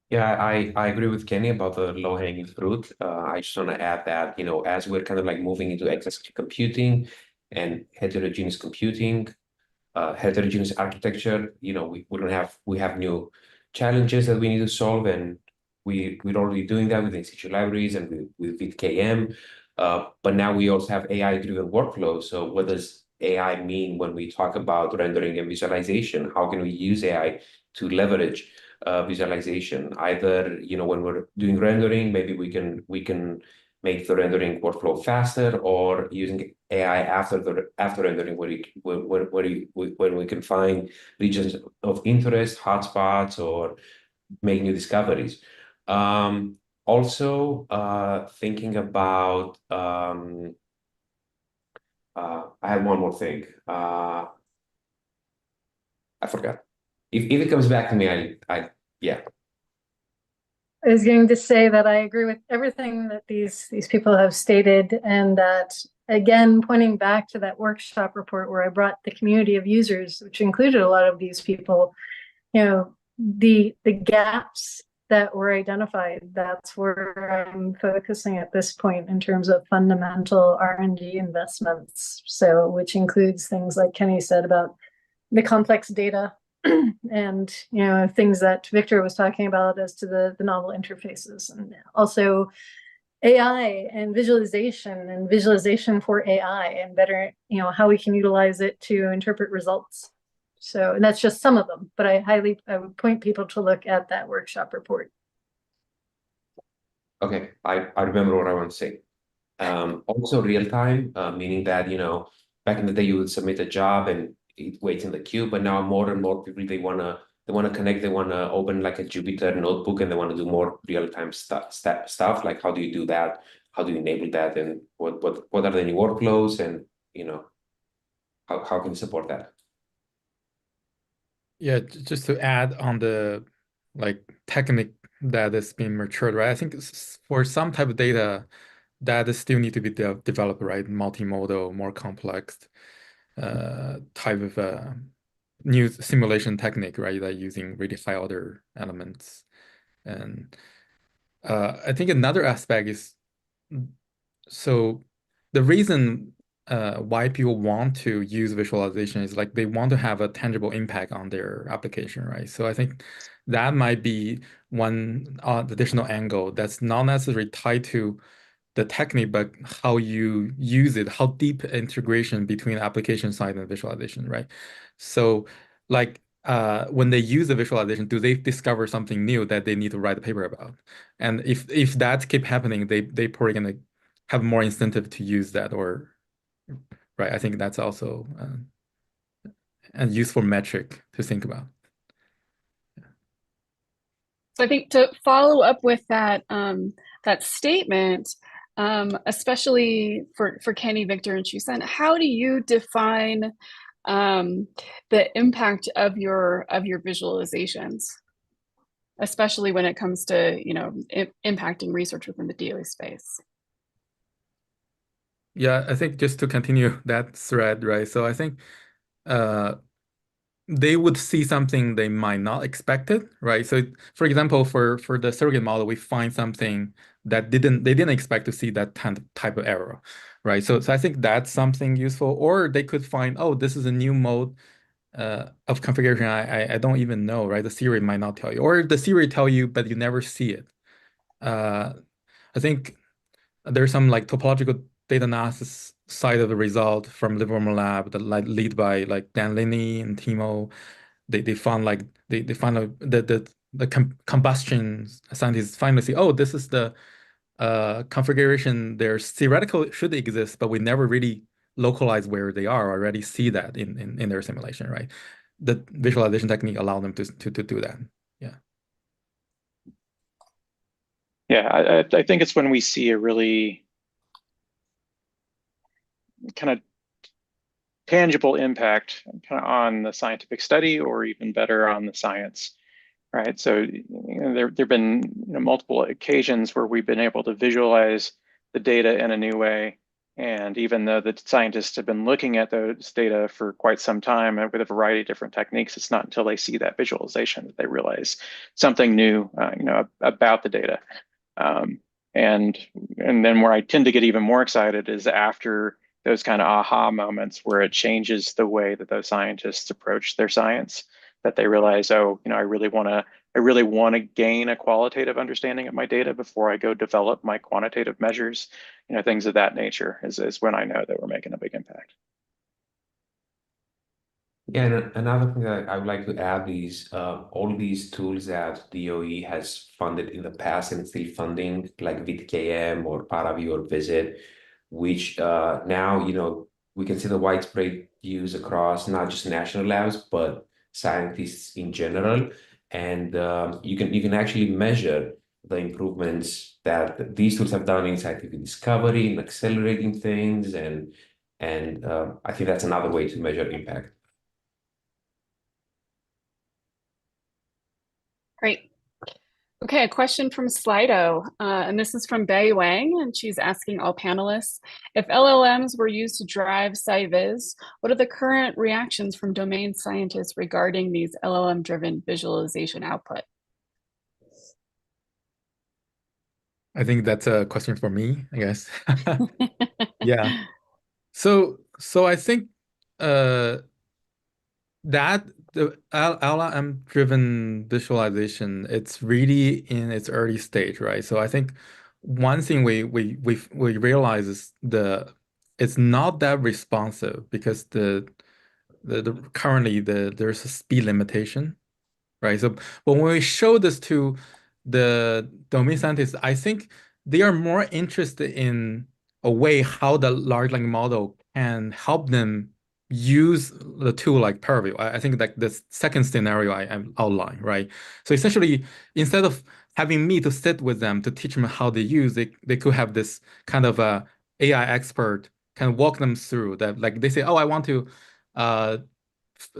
Yeah, I agree with Kenny about the low-hanging fruit. I just want to add that, as we're kind of like moving into executive computing and heterogeneous computing, heterogeneous architecture, we have new challenges that we need to solve, and we're already doing that with in-situ libraries and with KM. But now we also have AI-driven workflows. So what does AI mean when we talk about rendering and visualization? How can we use AI to leverage visualization? Either, when we're doing rendering, maybe we can make the rendering workflow faster, or using AI after rendering, when we can find regions of interest, hotspots, or make new discoveries. Also, thinking about, I have one more thing. I forgot. If it comes back to me, yeah. I was going to say that I agree with everything that these people have stated, and that, again, pointing back to that workshop report where I brought the community of users, which included a lot of these people, the gaps that were identified, that's where I'm focusing at this point in terms of fundamental R&D investments. So, which includes things like Kenny said about the complex data and things that Victor was talking about as to the novel interfaces, and also AI and visualization for AI, and better how we can utilize it to interpret results. So, and that's just some of them, but I would point people to look at that workshop report. Okay, I remember what I want to say. Also real time, meaning that, back in the day you would submit a job and it waits in the queue, but now more and more people, they wanna connect, they wanna open like a Jupyter notebook, and they want to do more real-time stuff. Like, how do you do that? How do you enable that? And what are the new workflows? And how can you support that? Yeah, just to add on the technique that is being matured, right? I think for some type of data that still need to be developed, right? Multimodal, more complex type of new simulation technique, right? That using really high order elements. And I think another aspect is, so the reason why people want to use visualization is like they want to have a tangible impact on their application, right? So I think that might be one additional angle that's not necessarily tied to the technique, but how you use it, how deep integration between application side and visualization, right? So when they use the visualization, do they discover something new that they need to write a paper about? And if that keep happening, they probably gonna have more incentive to use that, or right. I think that's also a useful metric to think about. So I think to follow up with that that statement, especially for Kenny, Victor, and Chusen, how do you define the impact of your visualizations, especially when it comes to impacting research within the DOE space? Yeah, I think just to continue that thread, right? So I think they would see something they might not expect it, right? So for example, for the surrogate model, we find something that they didn't expect to see that type of error, right? So I think that's something useful. Or they could find, oh, this is a new mode of configuration I don't even know, right? The Siri might not tell you, or the Siri tell you, but you never see it. I think there's some topological data analysis side of the result from Livermore Lab that lead by Dan Linney and Timo. They found the combustion scientists finally see, oh, this is the configuration, there's theoretical should exist, but we never really localize where they are, or already see that in their simulation, right? The visualization technique allow them to do that. Yeah. Yeah, I think it's when we see a really kind of tangible impact kind of on the scientific study, or even better, on the science, right? So there've been multiple occasions where we've been able to visualize the data in a new way. And even though the scientists have been looking at those data for quite some time with a variety of different techniques, it's not until they see that visualization that they realize something new, about the data. Um, and then where I tend to get even more excited is after those kind of aha moments where it changes the way that those scientists approach their science, that they realize, oh, I really want to gain a qualitative understanding of my data before I go develop my quantitative measures. Things of that nature is when I know that we're making a big impact. Yeah, and another thing that I would like to add is all these tools that DOE has funded in the past and still funding, like VTKM or Paraview or Visit, which now, we can see the widespread use across not just national labs, but scientists in general. And you can actually measure the improvements that these tools have done in scientific discovery and accelerating things. And I think that's another way to measure impact. Great. Okay, a question from Slido, and this is from Bei Wang, and she's asking all panelists, if LLMs were used to drive SciViz, what are the current reactions from domain scientists regarding these LLM-driven visualization output? I think that's a question for me, I guess. Yeah. So I think that the LLM driven visualization, it's really in its early stage, right? So I think one thing we realize is it's not that responsive because currently there's a speed limitation, right? So when we show this to the domain scientists, I think they are more interested in a way how the large language model can help them use the tool like Paraview. I think like the second scenario I outlined, right? So essentially, instead of having me to sit with them to teach them how they use, they could have this kind of a AI expert kind of walk them through that. Like they say, oh, I want to uh,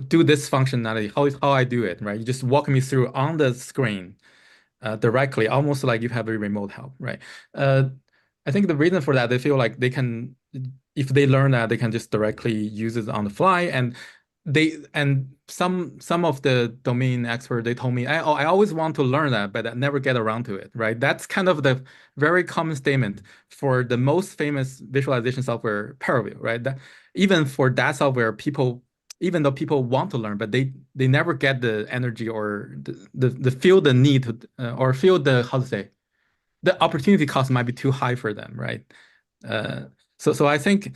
do this functionality, how I do it, right? You just walk me through on the screen directly, almost like you have a remote help, right? I think the reason for that, they feel like they can, if they learn that, they can just directly use it on the fly. And some of the domain experts, they told me, I always want to learn that, but I never get around to it, right? That's kind of the very common statement for the most famous visualization software, Paraview, right? Even for that software, even though people want to learn, but they never get the energy or the feel the need to or feel the, how to say, the opportunity cost might be too high for them, right? So I think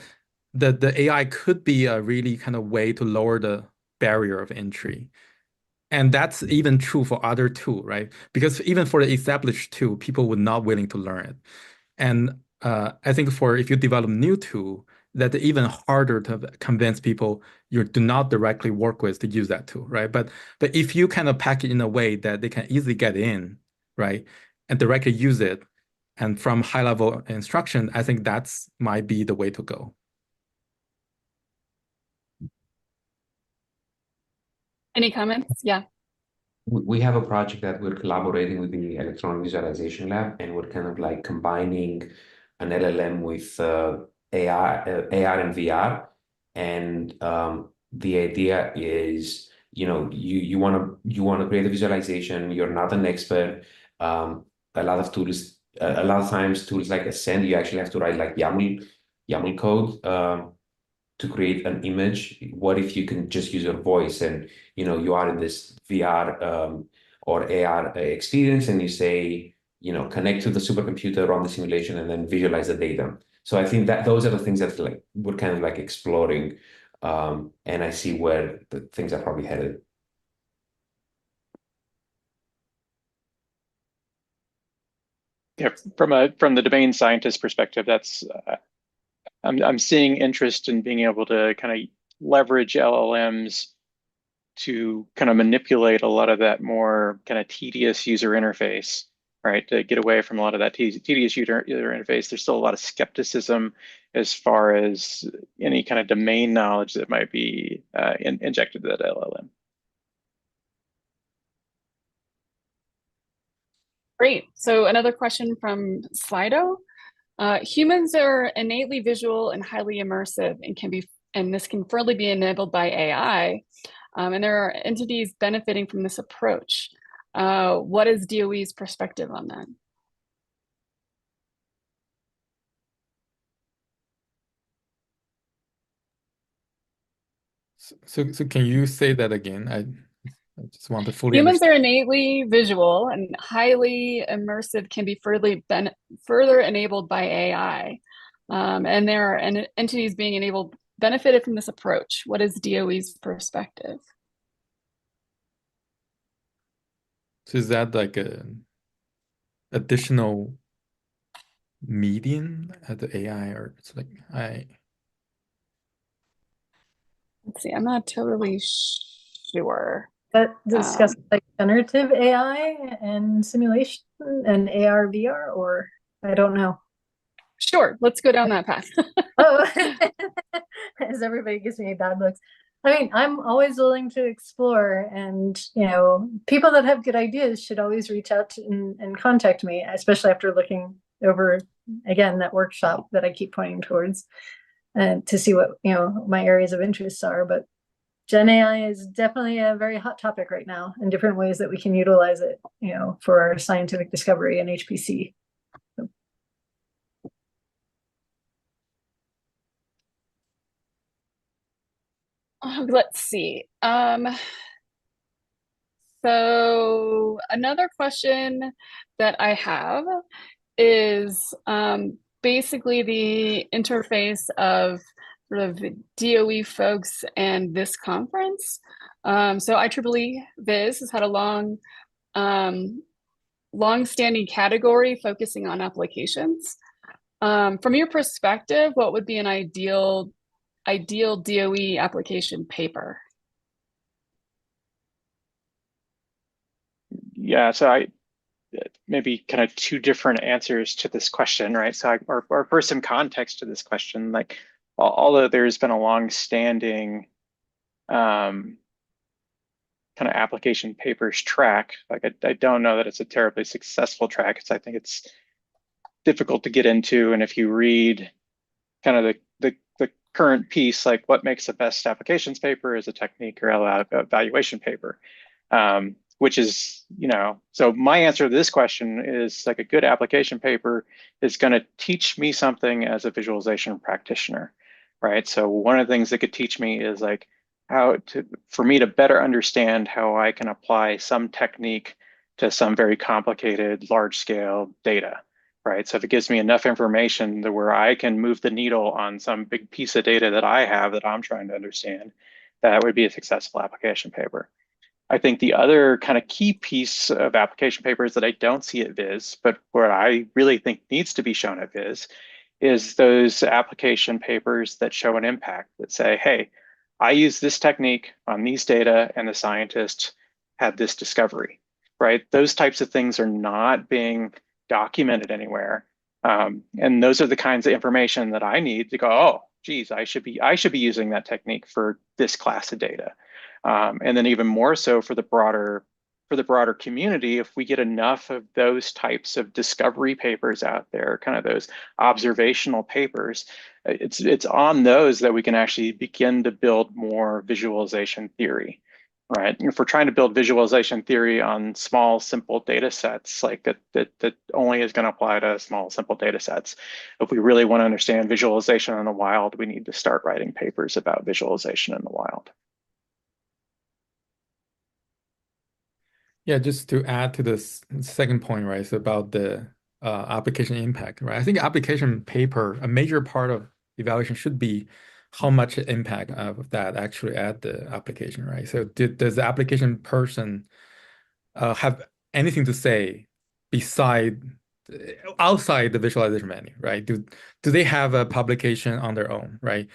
that the AI could be a really kind of way to lower the barrier of entry. And that's even true for other tool, right? Because even for the established tool, people would not willing to learn it. And I think if you develop new tool, that's even harder to convince people you do not directly work with to use that tool, right? But if you kind of pack it in a way that they can easily get in, right, and directly use it, and from high level instruction, I think that's might be the way to go. Any comments? Yeah. We have a project that we're collaborating with the Electronic Visualization Lab, and we're kind of like combining an LLM with AR and VR. And the idea is, you want to create a visualization. You're not an expert. A lot of tools, a lot of times tools like Ascend, you actually have to write like YAML code to create an image. What if you can just use your voice and you are in this VR or AR experience, and you say, connect to the supercomputer, run the simulation, and then visualize the data. So I think that those are the things that like we're kind of like exploring, and I see where the things are probably headed. Yeah, from the domain scientist perspective, that's I'm seeing interest in being able to kind of leverage LLMs to kind of manipulate a lot of that more kind of tedious user interface, right? To get away from a lot of that tedious user interface. There's still a lot of skepticism as far as any kind of domain knowledge that might be injected to that LLM. Great. So another question from Slido. Humans are innately visual and highly immersive and this can further be enabled by AI. And there are entities benefiting from this approach. What is DOE's perspective on that? So can you say that again? I just want to fully Humans understand. are innately visual and highly immersive can be further enabled by AI. And there are entities being benefited from this approach. What is DOE's perspective? So is that like a additional median at the AI, or it's like Let's see, I'm not totally sure. That discuss Um, like generative AI and simulation and AR, VR, or I don't know. Sure, let's go down that path. Oh, as everybody gives me bad looks. I mean, I'm always willing to explore, and people that have good ideas should always reach out and contact me, especially after looking over again that workshop that I keep pointing towards, and to see what my areas of interest are. But Gen AI is definitely a very hot topic right now, and different ways that we can utilize it, for our scientific discovery and HPC. Let's see. So another question that I have is basically the interface of sort of DOE folks and this conference. So IEEE Viz has had a long-standing category focusing on applications. From your perspective, what would be an ideal DOE application paper? Yeah, so I maybe kind of two different answers to this question, right? So or first some context to this question, like although there's been a long-standing kind of application papers track, like I don't know that it's a terribly successful track, because I think it's difficult to get into. And if you read kind of the current piece, like what makes the best applications paper is a technique or evaluation paper. Which is, so my answer to this question is like a good application paper is going to teach me something as a visualization practitioner, right? So one of the things that could teach me is like for me to better understand how I can apply some technique to some very complicated large scale data, right? So if it gives me enough information to where I can move the needle on some big piece of data that I have that I'm trying to understand, that would be a successful application paper. I think the other kind of key piece of application papers that I don't see at Viz, but where I really think needs to be shown at Viz, is those application papers that show an impact, that say, hey, I use this technique on these data and the scientist had this discovery, right? Those types of things are not being documented anywhere. And those are the kinds of information that I need to go, oh, geez, I should be using that technique for this class of data. And then even more so for the broader community, if we get enough of those types of discovery papers out there, kind of those observational papers, it's on those that we can actually begin to build more visualization theory, right? If we're trying to build visualization theory on small, simple data sets, like that only is going to apply to small, simple data sets. If we really want to understand visualization in the wild, we need to start writing papers about visualization in the wild. Yeah, just to add to this second point, right? It's about the application impact, right? I think application paper, a major part of evaluation should be how much impact of that actually at the application, right? So does the application person have anything to say beside outside the visualization menu, right? Do they have a publication on their own, right?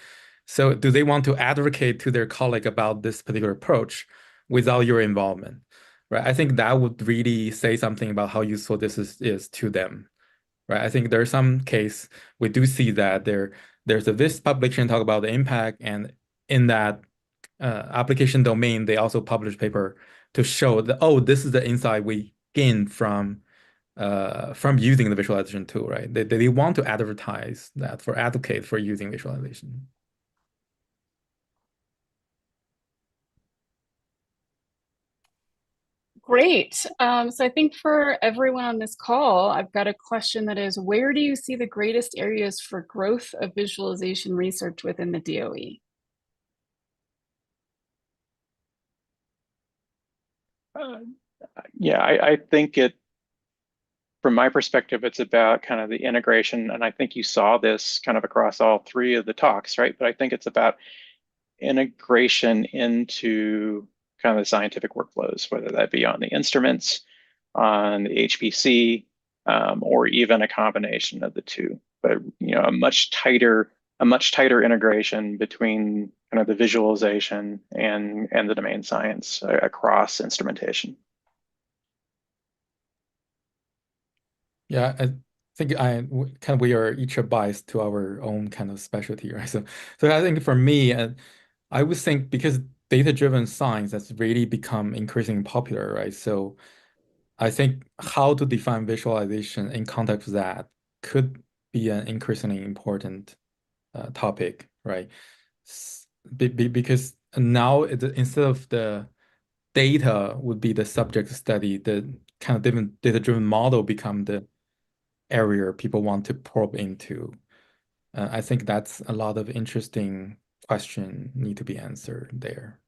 So do they want to advocate to their colleague about this particular approach without your involvement, right? I think that would really say something about how useful this is to them, right? I think there's some case we do see that there's a this publication talk about the impact, and in that application domain, they also publish paper to show that, oh, this is the insight we gain from using the visualization tool, right? They want to advertise that for advocate for using visualization. Great. So I think for everyone on this call, I've got a question that is, where do you see the greatest areas for growth of visualization research within the DOE? Yeah, I think from my perspective, it's about kind of the integration, and I think you saw this kind of across all three of the talks, right? But I think it's about integration into kind of the scientific workflows, whether that be on the instruments, on the HPC, or even a combination of the two. But a much tighter integration between kind of the visualization and the domain science across instrumentation. Yeah, I think we are each biased to our own kind of specialty, right? So I think for me, I would think because data-driven science has really become increasingly popular, right? So I think how to define visualization in context of that could be an increasingly important topic, right? Because now instead of the data would be the subject study, the kind of different data-driven model become the area people want to probe into. I think that's a lot of interesting question need to be answered there.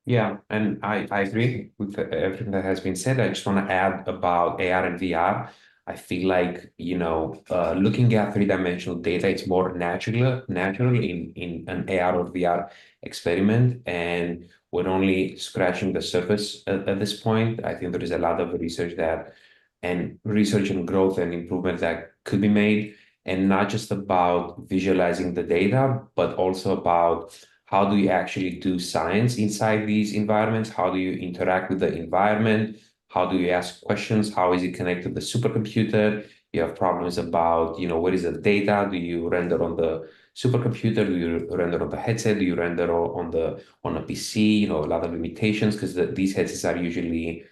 Yeah, and I agree with everything that has been said. I just want to add about AR and VR. I feel like, looking at three-dimensional data, it's more natural in an AR or VR experiment. And we're only scratching the surface at this point. I think there is a lot of research and growth and improvement that could be made, and not just about visualizing the data, but also about how do you actually do science inside these environments? How do you interact with the environment? How do you ask questions? How is it connected to the supercomputer? You have problems about, what is the data? Do you render on the supercomputer? Do you render on the headset? Do you render on a PC? A lot of limitations because these headsets are usually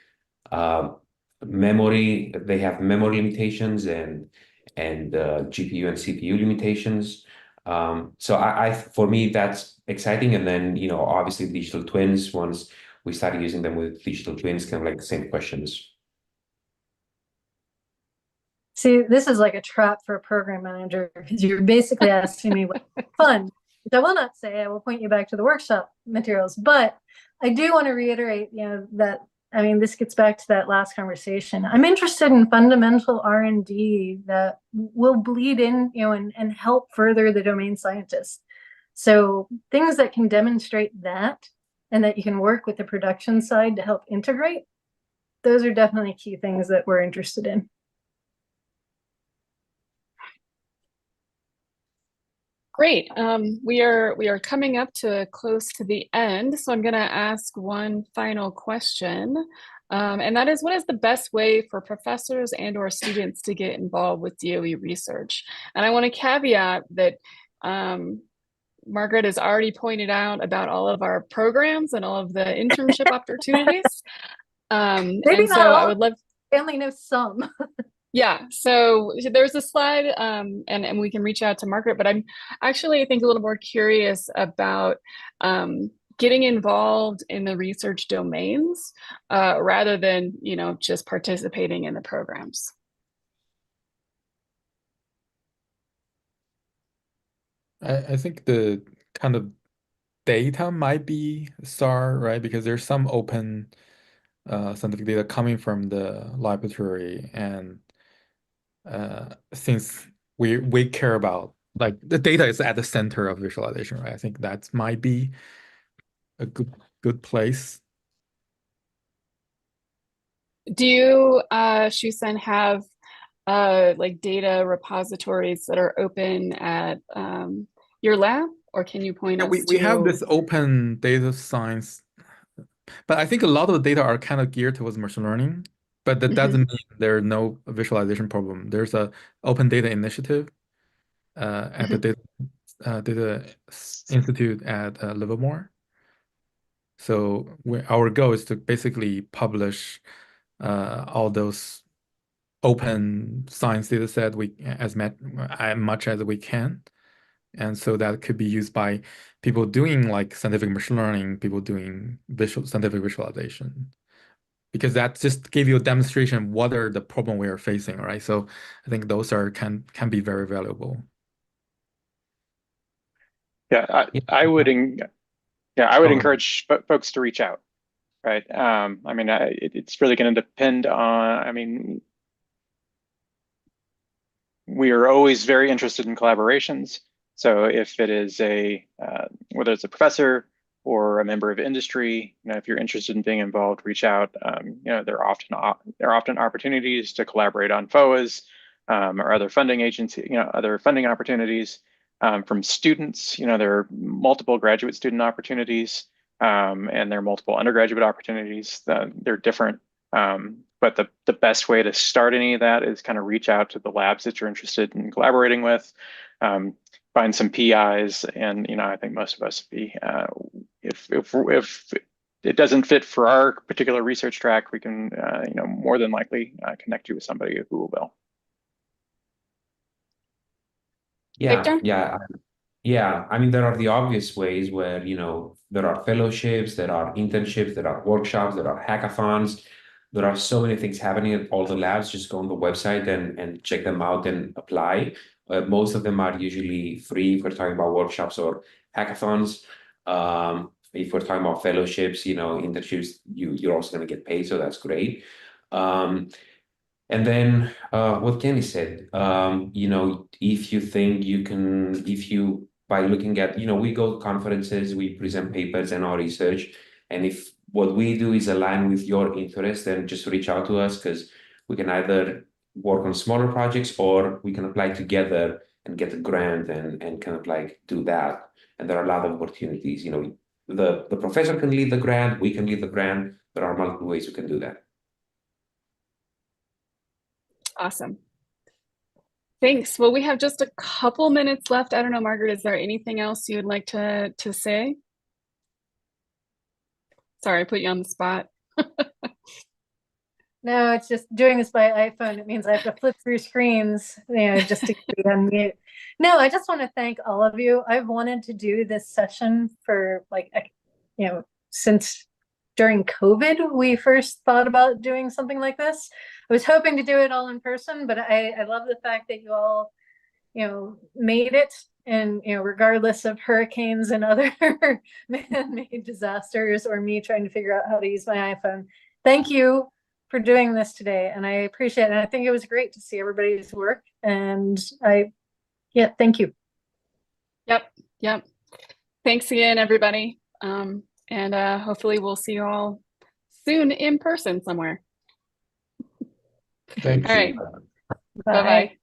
memory. They have memory limitations and GPU and CPU limitations. So for me, that's exciting. And then, obviously digital twins, once we started using them with digital twins, kind of like the same questions. See, this is like a trap for a program manager because you're basically asking me what's fun, which I will not say. I will point you back to the workshop materials, but I do want to reiterate, that, this gets back to that last conversation. I'm interested in fundamental R&D that will bleed in, and help further the domain scientists. So things that can demonstrate that and that you can work with the production side to help integrate, those are definitely key things that we're interested in. Great. We are coming up to close to the end, so I'm going to ask one final question, and that is, what is the best way for professors and/or students to get involved with DOE research? And I want to caveat that Margaret has already pointed out about all of our programs and all of the internship opportunities. Maybe and not so all. I would love. I only know some. Yeah, so there's a slide, and we can reach out to Margaret, but I'm actually, I think, a little more curious about getting involved in the research domains rather than, just participating in the programs. I think the kind of data might be star, right? Because there's some open scientific data coming from the laboratory, and since we care about, like, the data is at the center of visualization, right? I think that might be a good place. Do you, Shusen, have like data repositories that are open at your lab, or can you point Yeah, us we have to? this open data science, but I think a lot of the data are kind of geared towards machine learning, but that Mhm. doesn't mean there's no visualization problem. There's a open data initiative at the Mhm. data institute at Livermore. So our goal is to basically publish all those open science data set as much as we can. And so that could be used by people doing like scientific machine learning, people doing scientific visualization, because that just give you a demonstration of what are the problem we are facing, right? So I think those can be very valuable. Yeah, Yeah. I would I would Oh, encourage folks to reach out, right? I mean, it's really going to depend on, I mean, we are always very interested in collaborations. So if it is whether it's a professor or a member of industry, if you're interested in being involved, reach out. There are often opportunities to collaborate on FOAs or other funding agency, other funding opportunities from students. There are multiple graduate student opportunities and there are multiple undergraduate opportunities. They're different. But the best way to start any of that is kind of reach out to the labs that you're interested in collaborating with, find some PIs, and I think most of us be if it doesn't fit for our particular research track, we can more than likely connect you with somebody who will. yeah, Victor? yeah. Yeah, I mean, there are the obvious ways where, there are fellowships, there are internships, there are workshops, there are hackathons. There are so many things happening at all the labs. Just go on the website and check them out and apply. Most of them are usually free if we're talking about workshops or hackathons. If we're talking about fellowships, internships, you're also going to get paid, so that's great. And then what Kenny said, if you think you can, by looking at, we go to conferences, we present papers and our research. And if what we do is align with your interest, then just reach out to us because we can either work on smaller projects or we can apply together and get a grant and kind of like do that. And there are a lot of opportunities, the professor can lead the grant, we can lead the grant. There are multiple ways we can do that. Awesome. Thanks. Well, we have just a couple minutes left. I don't know, Margaret, is there anything else you'd like to say? Sorry, I put you on the spot. No, it's just doing this by iPhone. It means I have to flip through screens, just to be unmute. No, I just want to thank all of you. I've wanted to do this session for since during COVID, we first thought about doing something like this. I was hoping to do it all in person, but I love the fact that you all, made it, and regardless of hurricanes and other man-made disasters or me trying to figure out how to use my iPhone. Thank you for doing this today, and I appreciate it. And I think it was great to see everybody's work, and thank you. Yep. Thanks again, everybody. And hopefully we'll see you all soon in person somewhere. Thank All you. right. Bye. Bye-bye.